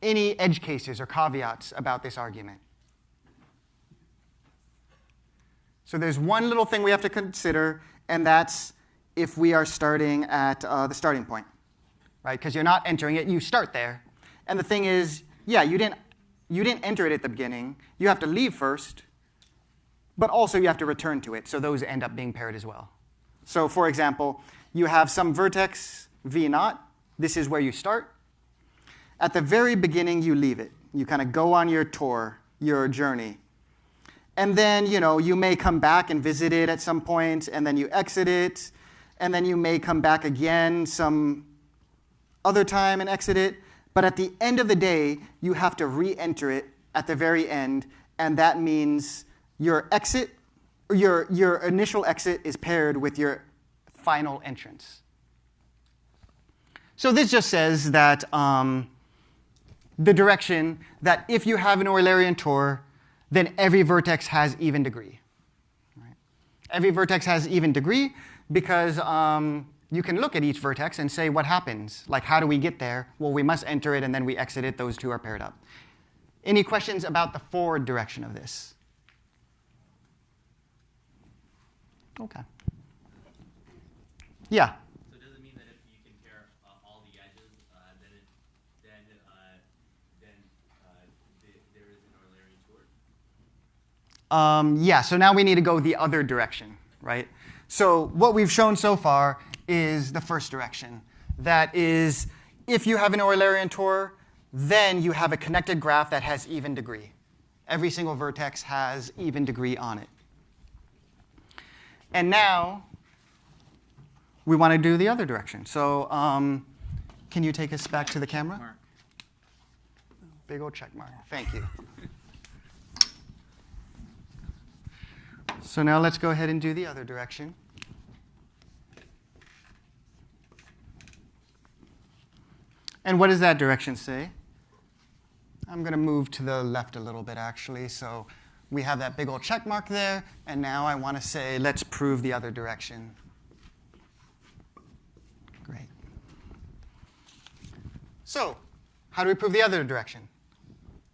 edge cases or caveats about this argument? So there's one little thing we have to consider, and that's if we are starting at the starting point, right? Because you're not entering it, you start there. And the thing is, yeah, you didn't enter it at the beginning. You have to leave first, but also you have to return to it. So those end up being paired as well. So for example, you have some vertex V0. This is where you start. At the very beginning, you leave it. You kind of go on your tour, your journey. And then, you may come back and visit it at some point, and then you exit it, and then you may come back again some other time and exit it. But at the end of the day, you have to re-enter it at the very end, and that means your exit, or your initial exit is paired with your final entrance. So this just says that the direction that if you have an Eulerian tour, then every vertex has even degree. Right? Every vertex has even degree because you can look at each vertex and say what happens. Like, how do we get there? Well, we must enter it and then we exit it. Those two are paired up. Any questions about the forward direction of this? Okay. Yeah. So does it mean that if you can pair all the edges, there is an Eulerian tour? Yeah, so now we need to go the other direction, right? So what we've shown so far is the first direction. That is, if you have an Eulerian tour, then you have a connected graph that has even degree. Every single vertex has even degree on it. And now we want to do the other direction. So can you take us back to the camera? Mark. Big old check mark. Thank you. So now let's go ahead and do the other direction. And what does that direction say? I'm going to move to the left a little bit, actually. So we have that big old check mark there. And now I want to say, let's prove the other direction. Great. So how do we prove the other direction?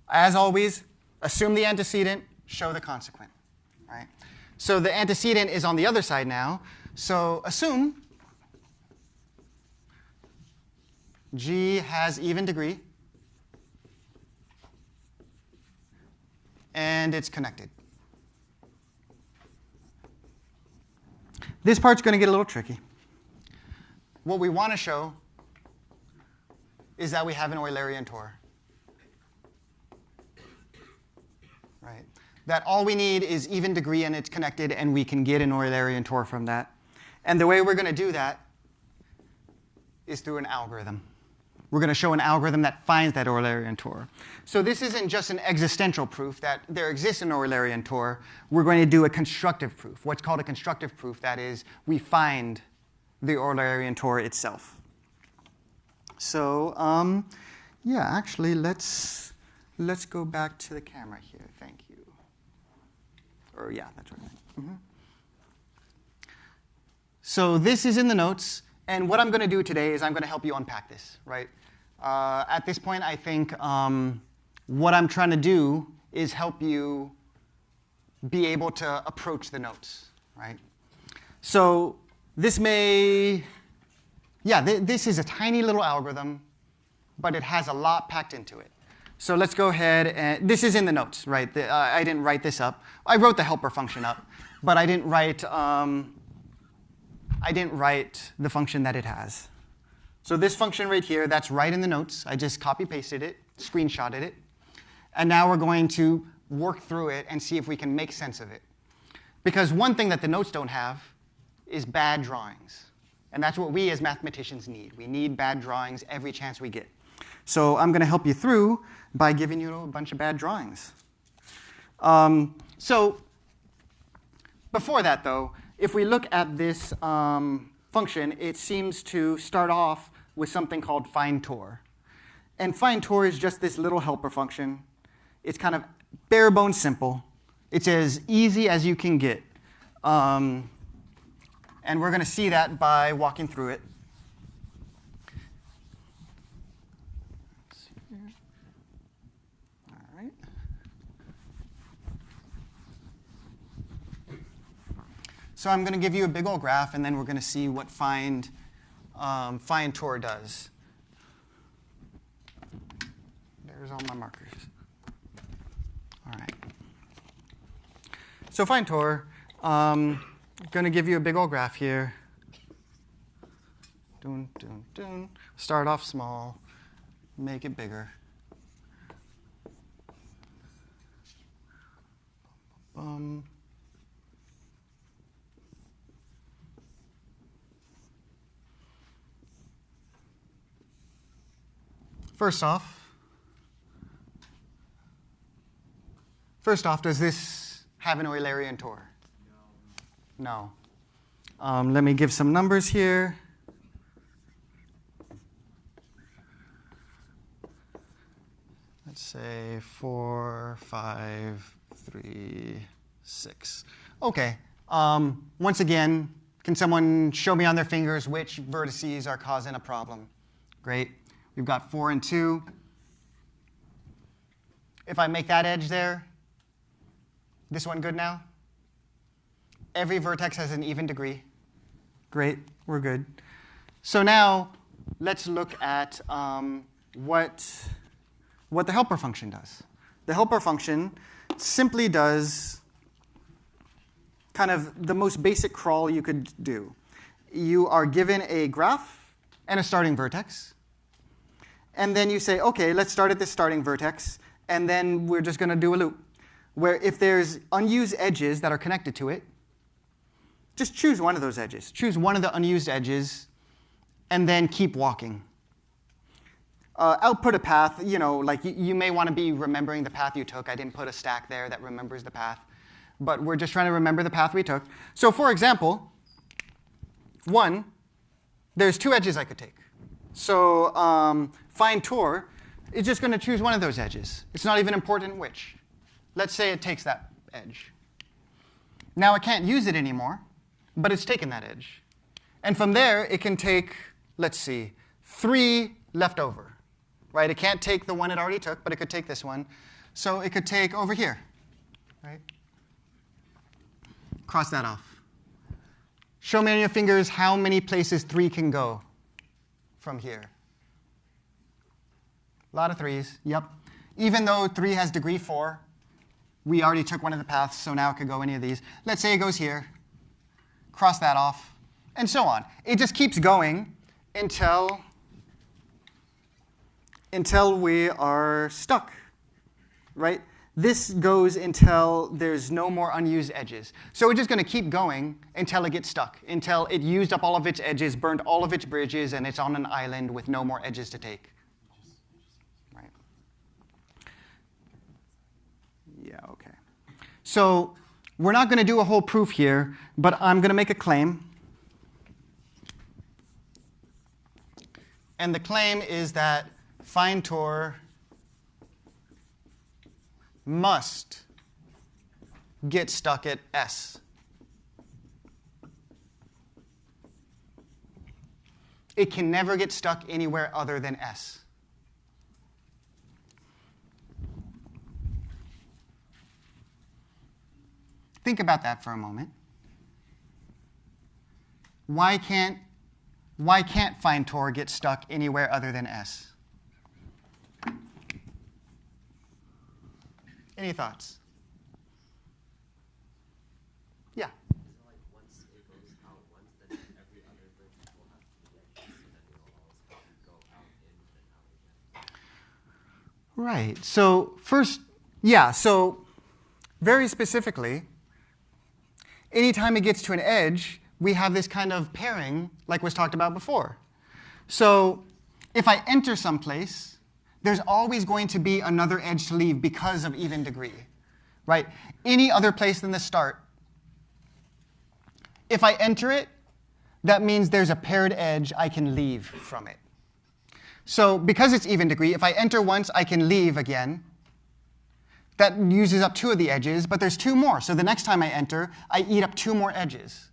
As always, assume the antecedent, show the consequent. Right? So the antecedent is on the other side now. So assume G has even degree, and it's connected. This part's going to get a little tricky. What we want to show is that we have an Eulerian Tor. Right? That all we need is even degree and it's connected, and we can get an Eulerian Tor from that. And the way we're going to do that is through an algorithm. We're going to show an algorithm that finds that Eulerian Tor. So this isn't just an existential proof that there exists an Eulerian Tor. We're going to do a constructive proof, what's called a constructive proof. That is, we find the Eulerian Tor itself. So yeah, actually, let's go back to the camera here. Thank you. Or yeah, that's what I meant. Mm-hmm. So this is in the notes. And what I'm going to do today is I'm going to help you unpack this, right? At this point, I think what I'm trying to do is help you be able to approach the notes, right? So this may, yeah, this is a tiny little algorithm, but it has a lot packed into it. So let's go ahead and, this is in the notes, right? I didn't write this up. I wrote the helper function up, but I didn't write the function that it has. So this function right here, that's right in the notes. I just copy-pasted it, screenshotted it. And now we're going to work through it and see if we can make sense of it. Because one thing that the notes don't have is bad drawings. And that's what we as mathematicians need. We need bad drawings every chance we get. So I'm going to help you through by giving you a bunch of bad drawings. So before that, though, if we look at this function, it seems to start off with something called find Tor. And find Tor is just this little helper function. It's kind of bare bones simple. It's as easy as you can get. And we're going to see that by walking through it. All right. So I'm going to give you a big old graph, and then we're going to see what find Tor does. There's all my markers. All right. So find Tor. I'm going to give you a big old graph here. Dun, dun, dun. Start off small, make it bigger. First off, does this have an Eulerian Tor? No. Let me give some numbers here. Let's say 4, 5, 3, 6. OK. Once again, can someone show me on their fingers which vertices are causing a problem? Great. We've got 4 and 2. If I make that edge there, this one good now? Every vertex has an even degree. Great, we're good. So now let's look at what the helper function does. The helper function simply does kind of the most basic crawl you could do. You are given a graph and a starting vertex. And then you say, OK, let's start at this starting vertex. And then we're just going to do a loop. where if there's unused edges that are connected to it, just choose one of those edges. Choose one of the unused edges, and then keep walking. Output a path, like you may want to be remembering the path you took. I didn't put a stack there that remembers the path. But we're just trying to remember the path we took. So for example, 1, there's 2 edges I could take. So find tour is just going to choose one of those edges. It's not even important which. Let's say it takes that edge. Now it can't use it anymore, but it's taken that edge. And from there, it can take, let's see, 3 left over. Right? It can't take the one it already took, but it could take this one. So it could take over here. Right? Cross that off. Show me on your fingers how many places 3 can go from here. A lot of 3s, yep. Even though 3 has degree 4, we already took one of the paths, so now it could go any of these. Let's say it goes here. Cross that off, and so on. It just keeps going until we are stuck, right? This goes until there's no more unused edges. So we're just going to keep going until it gets stuck, until it used up all of its edges, burned all of its bridges, and it's on an island with no more edges to take. Right? Yeah, okay. So we're not going to do a whole proof here, but I'm going to make a claim. And the claim is that find tour must get stuck at S. It can never get stuck anywhere other than S. Think about that for a moment. Why can't find tour get stuck anywhere other than S? Any thoughts? Yeah. Like once it goes out once, then every other bridge will have to be like this, and then it'll always go out in and out again. Right. So first, yeah, so very specifically, anytime it gets to an edge, we have this kind of pairing like was talked about before. So if I enter someplace, there's always going to be another edge to leave because of even degree, right? Any other place than the start, if I enter it, that means there's a paired edge I can leave from it. So because it's even degree, if I enter once, I can leave again. That uses up 2 of the edges, but there's 2 more. So the next time I enter, I eat up 2 more edges.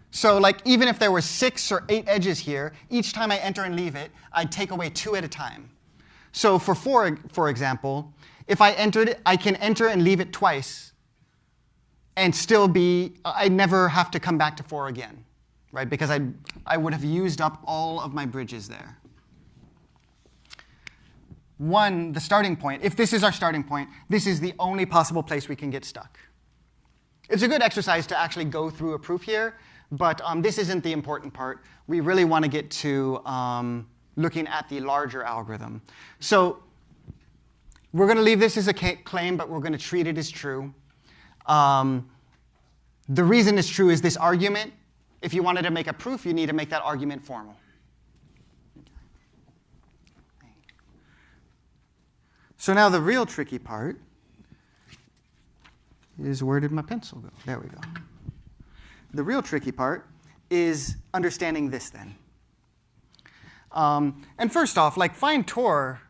So like even if there were 6 or 8 edges here, each time I enter and leave it, I'd take away 2 at a time. So for 4, for example, if I entered it, I can enter and leave it twice and still be, I never have to come back to 4 again, right? Because I would have used up all of my bridges there. 1, the starting point, if this is our starting point, this is the only possible place we can get stuck. It's a good exercise to actually go through a proof here, but this isn't the important part. We really want to get to looking at the larger algorithm. So we're going to leave this as a claim, but we're going to treat it as true. The reason it's true is this argument. If you wanted to make a proof, you need to make that argument formal. So now the real tricky part is, where did my pencil go? There we go. The real tricky part is understanding this then. And first off, like find tour,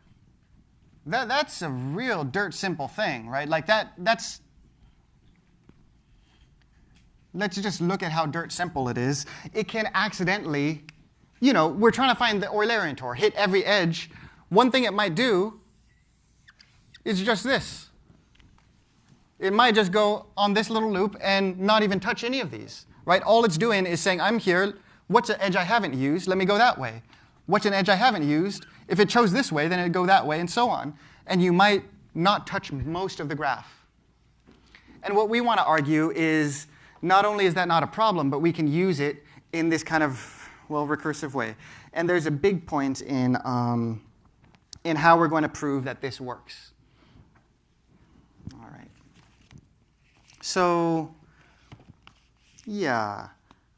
that's a real dirt simple thing, right? Like that's, let's just look at how dirt simple it is. It can accidentally, we're trying to find the Eulerian tour, hit every edge. One thing it might do is just this. It might just go on this little loop and not even touch any of these, right? All it's doing is saying, I'm here. What's an edge I haven't used? Let me go that way. What's an edge I haven't used? If it chose this way, then it'd go that way, and so on. And you might not touch most of the graph. And what we want to argue is, not only is that not a problem, but we can use it in this kind of, recursive way. And there's a big point in how we're going to prove that this works. All right. So, yeah,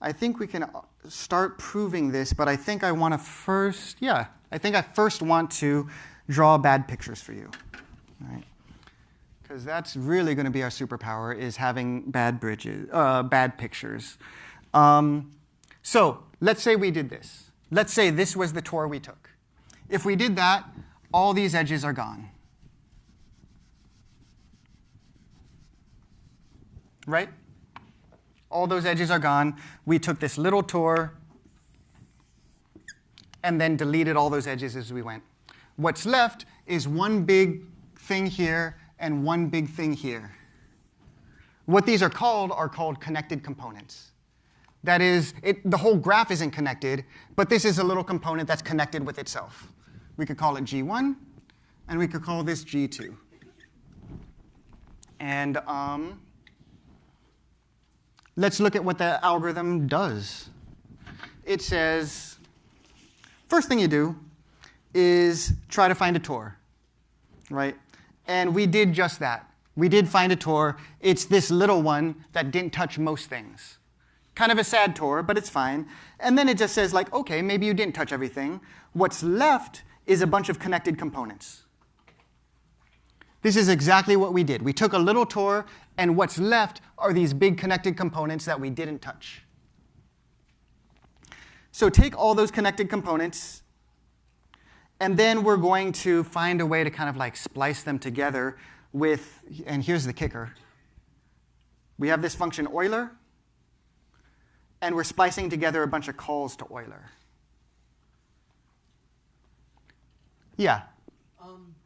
I think we can start proving this, but I think I want to first, I think I first want to draw bad pictures for you, right? Because that's really going to be our superpower, is having bad pictures. So let's say we did this. Let's say this was the tour we took. If we did that, all these edges are gone. Right? All those edges are gone. We took this little tour and then deleted all those edges as we went. What's left is one big thing here and one big thing here. What these are called connected components. That is, the whole graph isn't connected, but this is a little component that's connected with itself. We could call it G1, and we could call this G2. And let's look at what the algorithm does. It says, first thing you do is try to find a tour, right? And we did just that. We did find a tour. It's this little one that didn't touch most things. Kind of a sad tour, but it's fine. And then it just says, like, OK, maybe you didn't touch everything. What's left is a bunch of connected components. This is exactly what we did. We took a little tour, and what's left are these big connected components that we didn't touch. So take all those connected components, and then we're going to find a way to kind of like splice them together with, and here's the kicker. We have this function Euler, and we're splicing together a bunch of calls to Euler. Yeah?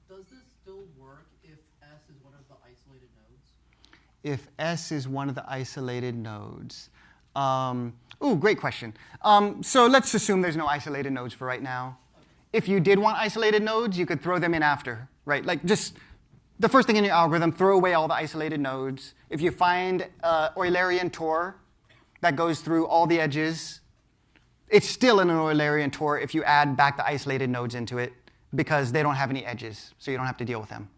Does this still work if S is one of the isolated nodes? If S is one of the isolated nodes. Ooh, great question. So let's assume there's no isolated nodes for right now. If you did want isolated nodes, you could throw them in after, right? Like just the first thing in your algorithm, throw away all the isolated nodes. If you find an Eulerian tour that goes through all the edges, it's still an Eulerian tour if you add back the isolated nodes into it, because they don't have any edges, so you don't have to deal with them.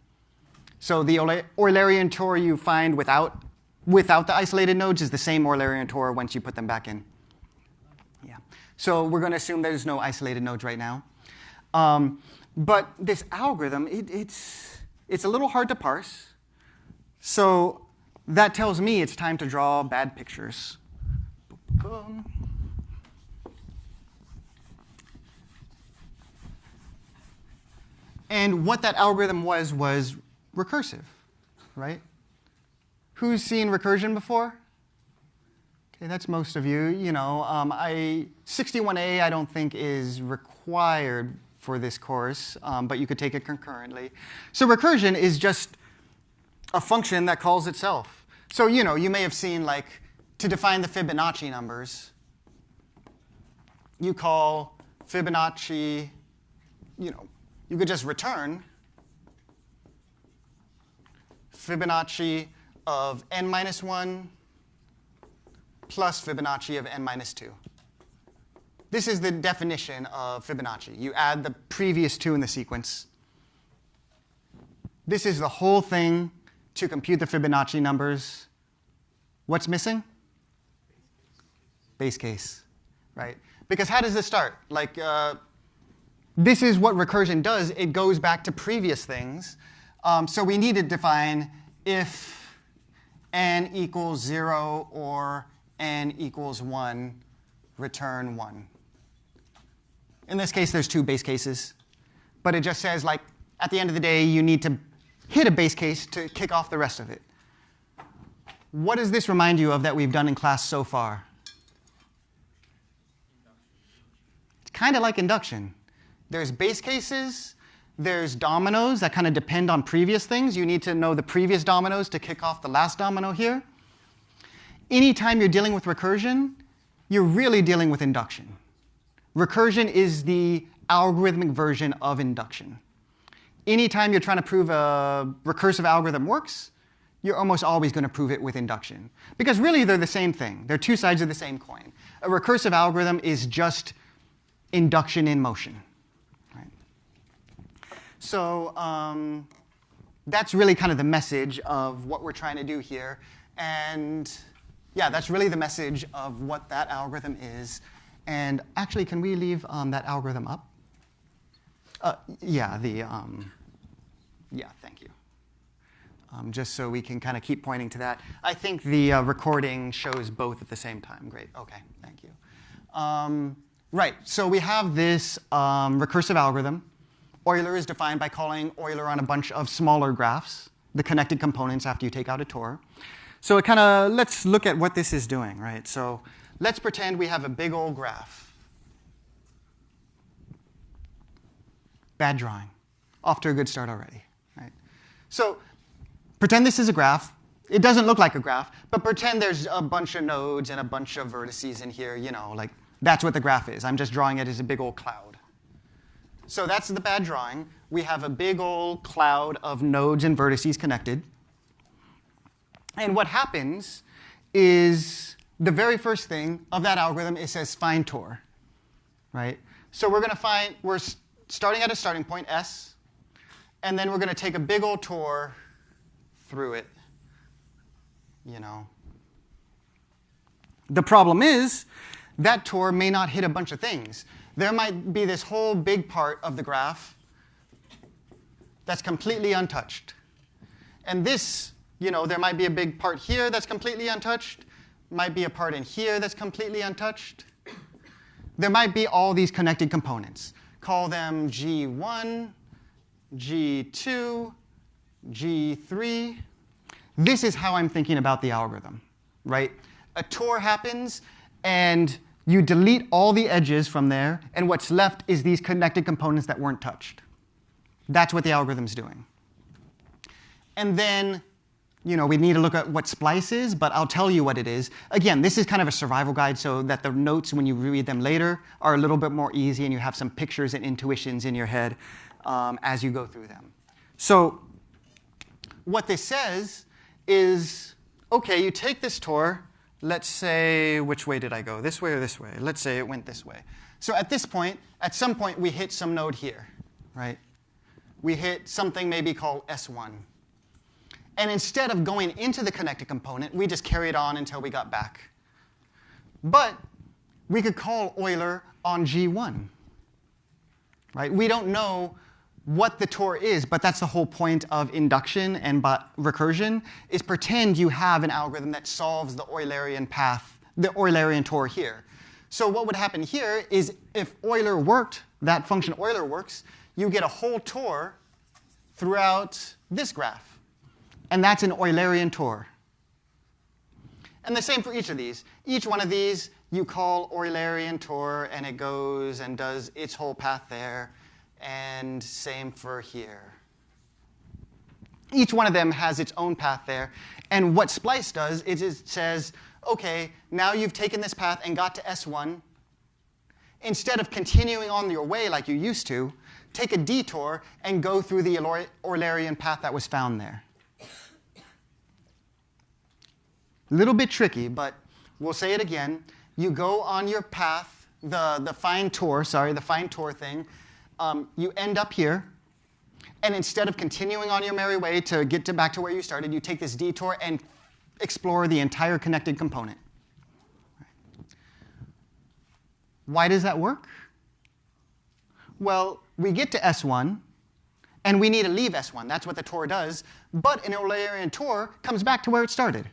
So the Eulerian tour you find without the isolated nodes is the same Eulerian tour once you put them back in. Yeah. So we're going to assume there's no isolated nodes right now. But this algorithm, it's a little hard to parse. So that tells me it's time to draw bad pictures. And what that algorithm was recursive, right? Who's seen recursion before? Okay, that's most of you. You know, 61A I don't think is required for this course, but you could take it concurrently. So recursion is just a function that calls itself. So you may have seen, like, to define the Fibonacci numbers, you call Fibonacci, you could just return Fibonacci of n minus 1 plus Fibonacci of n minus 2. This is the definition of Fibonacci. You add the previous two in the sequence. This is the whole thing to compute the Fibonacci numbers. What's missing? Base case, right? Because how does this start? Like, this is what recursion does. It goes back to previous things. So we need to define if n equals 0 or n equals 1, return 1. In this case, there's two base cases. But it just says, like, at the end of the day, you need to hit a base case to kick off the rest of it. What does this remind you of that we've done in class so far? It's kind of like induction. There's base cases. There's dominoes that kind of depend on previous things. You need to know the previous dominoes to kick off the last domino here. Anytime you're dealing with recursion, you're really dealing with induction. Recursion is the algorithmic version of induction. Anytime you're trying to prove a recursive algorithm works, you're almost always going to prove it with induction. Because really, they're the same thing. They're two sides of the same coin. A recursive algorithm is just induction in motion. Right? So that's really kind of the message of what we're trying to do here. And yeah, that's really the message of what that algorithm is. And actually, can we leave that algorithm up? Yeah, thank you. Just so we can kind of keep pointing to that. I think the recording shows both at the same time. Great, okay, thank you. Right, so we have this recursive algorithm. Euler is defined by calling Euler on a bunch of smaller graphs, the connected components after you take out a Tor. So it kind of, let's look at what this is doing, right? So let's pretend we have a big old graph. Bad drawing. Off to a good start already, right? So pretend this is a graph. It doesn't look like a graph, but pretend there's a bunch of nodes and a bunch of vertices in here, you know, like that's what the graph is. I'm just drawing it as a big old cloud. So that's the bad drawing. We have a big old cloud of nodes and vertices connected. And what happens is the very first thing of that algorithm, it says find Tor, right? So we're starting at a starting point, S, and then we're going to take a big old Tor through it, you know. The problem is that Tor may not hit a bunch of things. There might be this whole big part of the graph that's completely untouched. And this, you know, there might be a big part here that's completely untouched, might be a part in here that's completely untouched. There might be all these connected components. Call them G1, G2, G3. This is how I'm thinking about the algorithm, right? A Tor happens, and you delete all the edges from there, and what's left is these connected components that weren't touched. That's what the algorithm's doing. And then, you know, we need to look at what splice is, but I'll tell you what it is. Again, this is kind of a survival guide so that the notes, when you read them later, are a little bit more easy and you have some pictures and intuitions in your head as you go through them. So what this says is, OK, you take this Tor. Let's say, which way did I go? This way or this way? Let's say it went this way. So at this point, at some point, we hit some node here, right? We hit something maybe called S1. And instead of going into the connected component, we just carried on until we got back. But we could call Euler on G1, right? We don't know what the Tor is, but that's the whole point of induction and recursion, is pretend you have an algorithm that solves the Eulerian path, the Eulerian Tor here. So what would happen here is if Euler worked, that function Euler works, you get a whole Tor throughout this graph. And that's an Eulerian Tor. And the same for each of these. Each one of these, you call Eulerian Tor, and it goes and does its whole path there. And same for here. Each one of them has its own path there. And what splice does is it says, OK, now you've taken this path and got to S1. Instead of continuing on your way like you used to, take a detour and go through the Eulerian path that was found there. A little bit tricky, but we'll say it again. You go on your path, the find Tor thing. You end up here, and instead of continuing on your merry way to get back to where you started, you take this detour and explore the entire connected component. Why does that work? Well, we get to S1, and we need to leave S1. That's what the Tor does. But an Eulerian Tor comes back to where it started.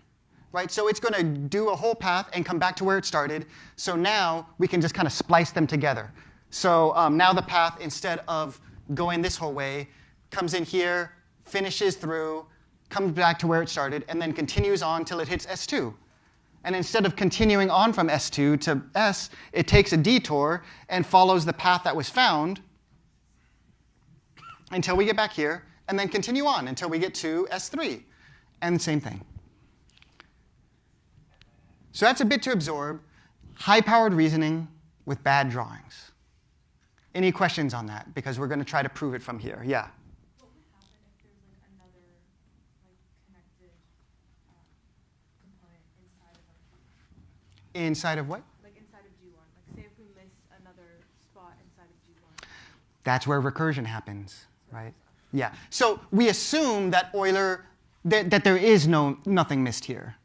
Right? So it's going to do a whole path and come back to where it started. So now we can just kind of splice them together. So now the path, instead of going this whole way, comes in here, finishes through, comes back to where it started, and then continues on till it hits S2. And instead of continuing on from S2 to S, it takes a detour and follows the path that was found until we get back here, and then continue on until we get to S3. And same thing. So that's a bit to absorb. High-powered reasoning with bad drawings. Any questions on that? Because we're going to try to prove it from here. Yeah? What would happen if there's like another connected component inside of our G1? Inside of what? Like inside of G1. Like say if we miss another spot inside of G1. That's where recursion happens, right? Yeah. So we assume that Euler, that there is nothing missed here.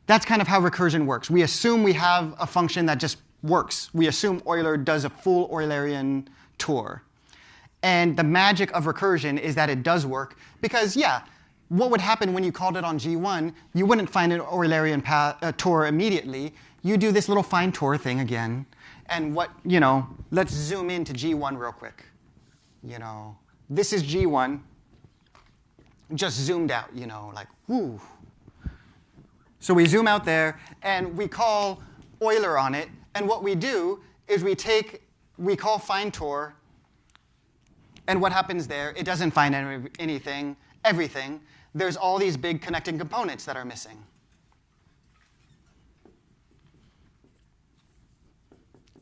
That's kind of how recursion works. We assume we have a function that just works. We assume Euler does a full Eulerian tour. And the magic of recursion is that it does work because, yeah, what would happen when you called it on G1? You wouldn't find an Eulerian tour immediately. You do this little find tour thing again. And what, let's zoom into G1 real quick. This is G1, just zoomed out, like, whoo. So we zoom out there, and we call Euler on it. And what we do is we call find tour. And what happens there? It doesn't find everything. There's all these big connecting components that are missing.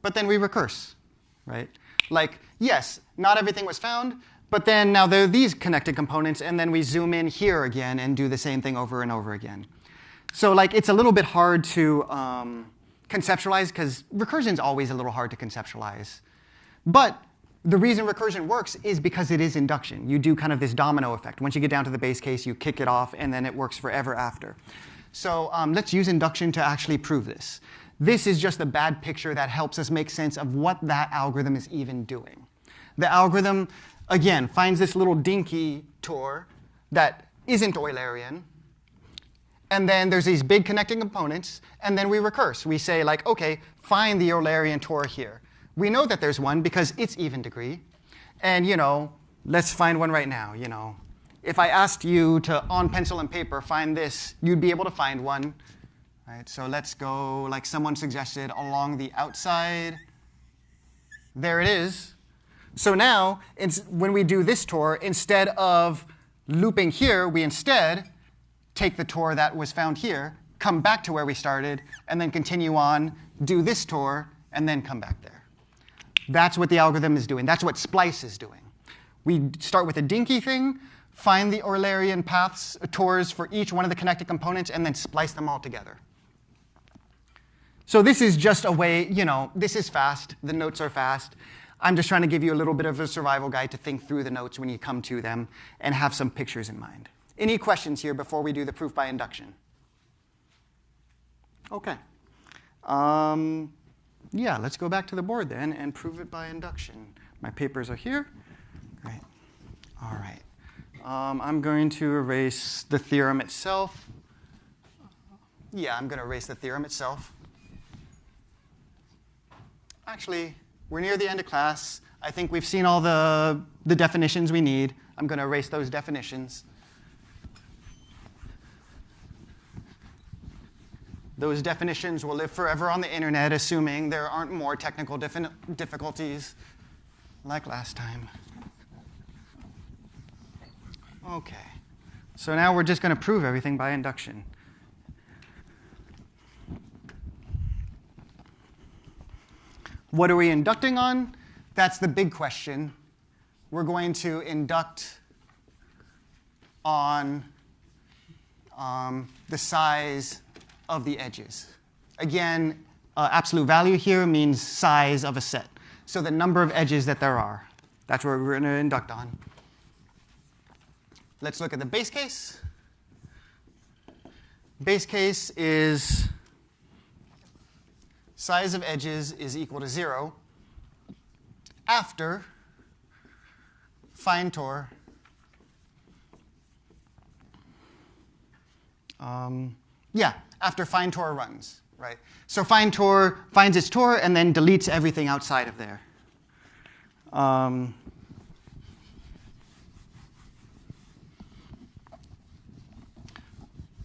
But then we recurse, right? Like, yes, not everything was found, but then now there are these connected components, and then we zoom in here again and do the same thing over and over again. So like, it's a little bit hard to conceptualize, because recursion is always a little hard to conceptualize. But the reason recursion works is because it is induction. You do kind of this domino effect. Once you get down to the base case, you kick it off, and then it works forever after. So let's use induction to actually prove this. This is just a bad picture that helps us make sense of what that algorithm is even doing. The algorithm, again, finds this little dinky tour that isn't Eulerian. And then there's these big connecting components, and then we recurse. We say, like, OK, find the Eulerian tour here. We know that there's one because it's even degree. And let's find one right now. If I asked you to, on pencil and paper, find this, you'd be able to find one. Right, so let's go, like someone suggested, along the outside. There it is. So now, when we do this tour, instead of looping here, we instead take the tour that was found here, come back to where we started, and then continue on, do this tour, and then come back there. That's what the algorithm is doing. That's what splice is doing. We start with a dinky thing, find the Eulerian paths, tours for each one of the connected components, and then splice them all together. So this is just a way, this is fast. The notes are fast. I'm just trying to give you a little bit of a survival guide to think through the notes when you come to them and have some pictures in mind. Any questions here before we do the proof by induction? OK. Yeah, let's go back to the board then and prove it by induction. My papers are here. Great. All right. I'm going to erase the theorem itself. Yeah, I'm going to erase the theorem itself. Actually, we're near the end of class. I think we've seen all the definitions we need. I'm going to erase those definitions. Those definitions will live forever on the internet, assuming there aren't more technical difficulties like last time. OK. So now we're just going to prove everything by induction. What are we inducting on? That's the big question. We're going to induct on the size of the edges. Again, absolute value here means size of a set. So the number of edges that there are. That's what we're going to induct on. Let's look at the base case. Base case is size of edges is equal to 0 after find tour after find tour runs, right? So find tour finds its tour and then deletes everything outside of there.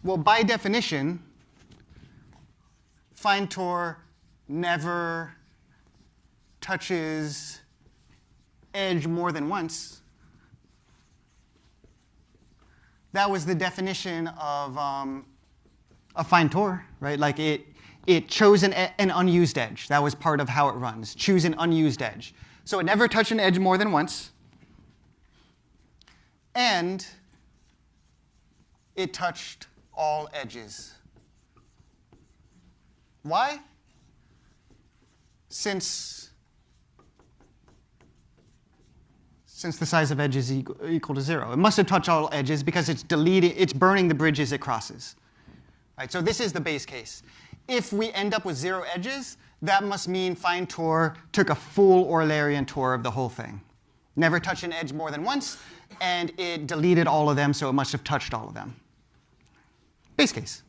Well, by definition, find tour never touches edge more than once. That was the definition of find tour, right? Like it chose an unused edge. That was part of how it runs. Choose an unused edge. So it never touched an edge more than once. And it touched all edges. Why? Since the size of edge is equal to 0. It must have touched all edges because it's burning the bridges it crosses. Right, so this is the base case. If we end up with 0 edges, that must mean findTor took a full Eulerian tour of the whole thing. Never touched an edge more than once, and it deleted all of them, so it must have touched all of them. Base case.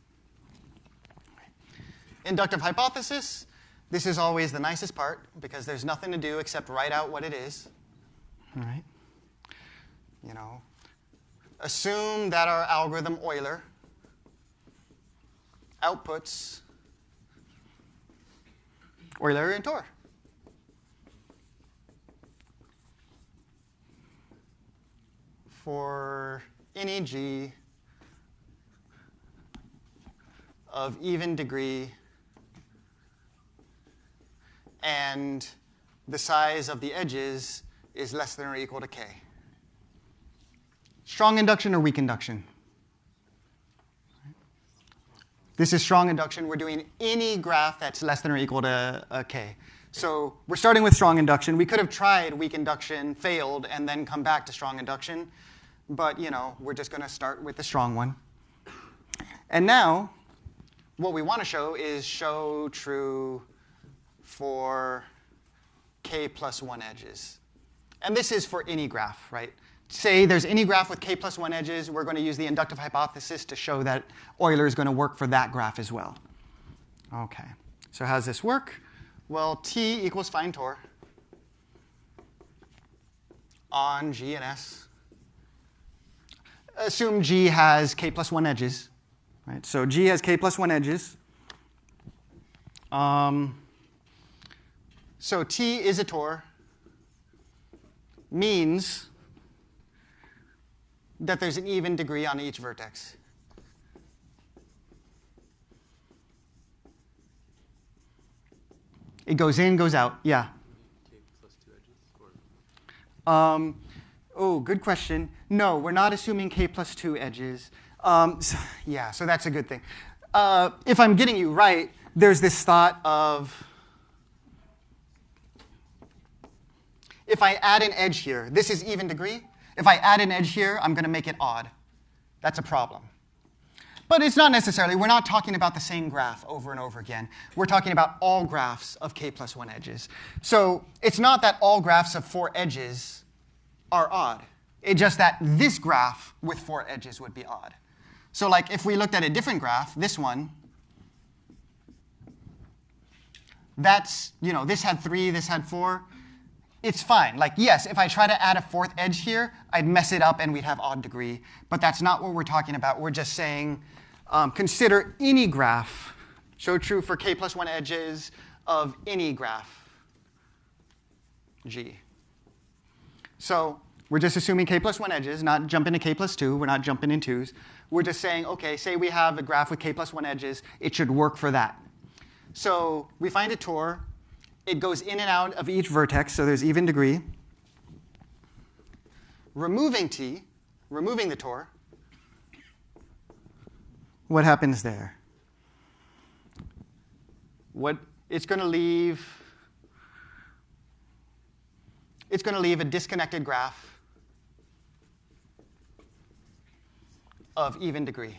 Inductive hypothesis. This is always the nicest part, because there's nothing to do except write out what it is. All right. You know, assume that our algorithm Euler outputs Eulerian tour. For any G of even degree and the size of the edges is less than or equal to k. Strong induction or weak induction? This is strong induction. We're doing any graph that's less than or equal to k. So we're starting with strong induction. We could have tried weak induction, failed, and then come back to strong induction. But, you know, we're just going to start with the strong one. And now, what we want to show is show true for k plus 1 edges. And this is for any graph, right? Say there's any graph with k plus 1 edges, we're going to use the inductive hypothesis to show that Euler is going to work for that graph as well. Okay, so how does this work? Well, T equals findTor on G and S. Assume G has k plus 1 edges, right? So G has k plus 1 edges. So T is a Tor means that there's an even degree on each vertex. It goes in, goes out. Yeah? K plus 2 edges? Oh, good question. No, we're not assuming k plus 2 edges. So that's a good thing. If I'm getting you right, there's this thought of, if I add an edge here, this is even degree. If I add an edge here, I'm going to make it odd. That's a problem. But it's not necessarily. We're not talking about the same graph over and over again. We're talking about all graphs of k plus 1 edges. So it's not that all graphs of 4 edges are odd. It's just that this graph with 4 edges would be odd. So like if we looked at a different graph, this one, that's, you know, this had 3, this had 4. It's fine. Like, yes, if I try to add a 4th edge here, I'd mess it up and we'd have odd degree. But that's not what we're talking about. We're just saying consider any graph, show true for k plus 1 edges of any graph, G. So we're just assuming k plus 1 edges, not jumping to k plus 2. We're not jumping in 2s. We're just saying, OK, say we have a graph with k plus 1 edges. It should work for that. So we find a Tor. It goes in and out of each vertex, so there's even degree. Removing T, removing the Tor, what happens there? It's going to leave a disconnected graph of even degree.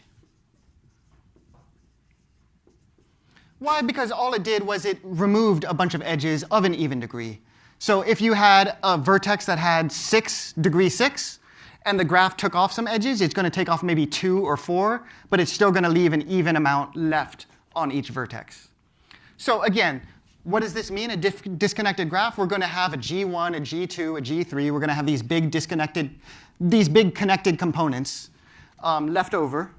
Why? Because all it did was it removed a bunch of edges of an even degree. So if you had a vertex that had 6 degree 6, and the graph took off some edges, it's going to take off maybe 2 or 4, but it's still going to leave an even amount left on each vertex. So again, what does this mean, a disconnected graph? We're going to have a G1, a G2, a G3. We're going to have these big connected components left over.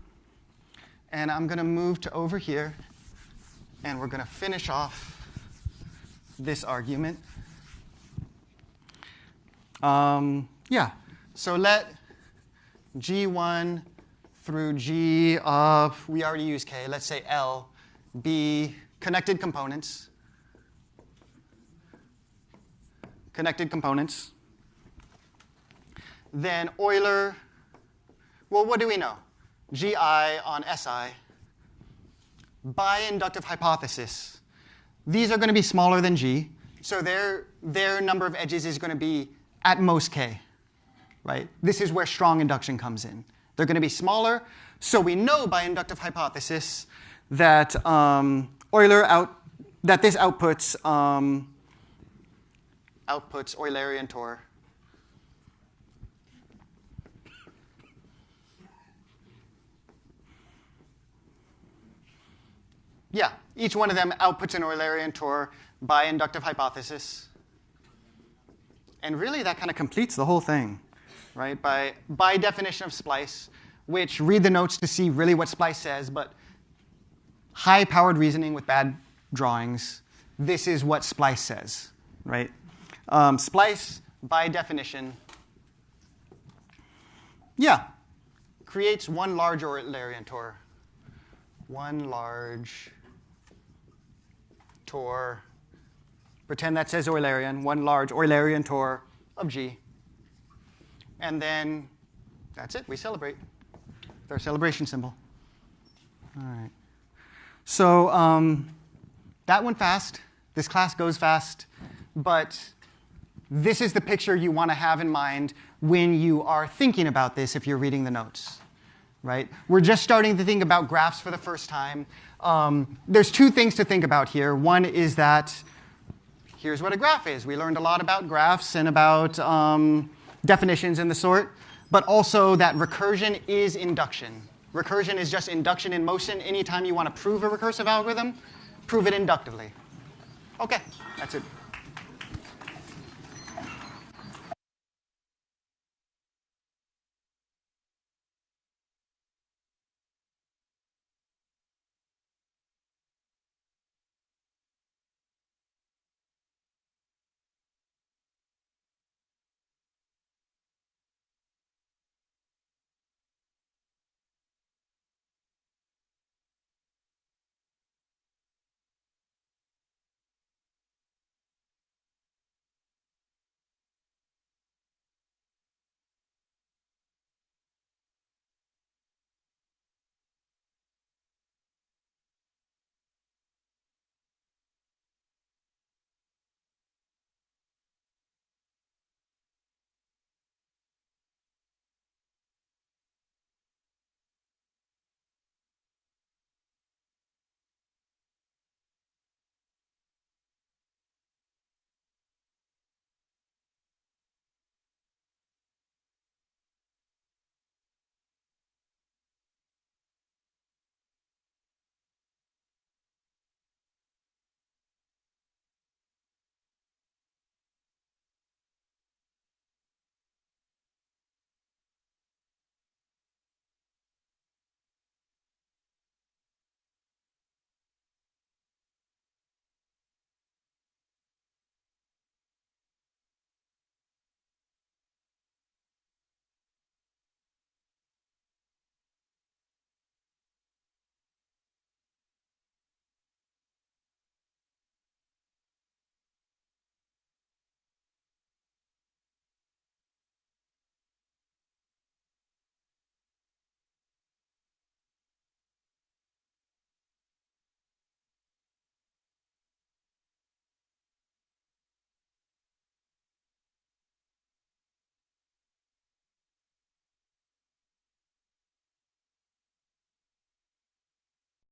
And I'm going to move to over here. And we're going to finish off this argument. So let G1 through G of, we already use K, let's say L, be connected components. Connected components. Then Euler, well, what do we know? Gi on Si. By inductive hypothesis, these are going to be smaller than G, so their number of edges is going to be at most K, right? This is where strong induction comes in. They're going to be smaller. So we know by inductive hypothesis that this outputs Eulerian Tor. Yeah, each one of them outputs an Eulerian Tor by inductive hypothesis. And really, that kind of completes the whole thing, right? By definition of splice, which read the notes to see really what splice says, but high-powered reasoning with bad drawings, this is what splice says, right? Splice, by definition, yeah, creates one large Eulerian Tor. One large Tor. Pretend that says Eulerian, one large Eulerian Tor of G. And then that's it, we celebrate. It's our celebration symbol. All right. So that went fast. This class goes fast. But this is the picture you want to have in mind when you are thinking about this if you're reading the notes. Right? We're just starting to think about graphs for the first time. There's two things to think about here. One is that here's what a graph is. We learned a lot about graphs and about definitions and the sort, but also that recursion is induction. Recursion is just induction in motion. Anytime you want to prove a recursive algorithm, prove it inductively. OK, that's it.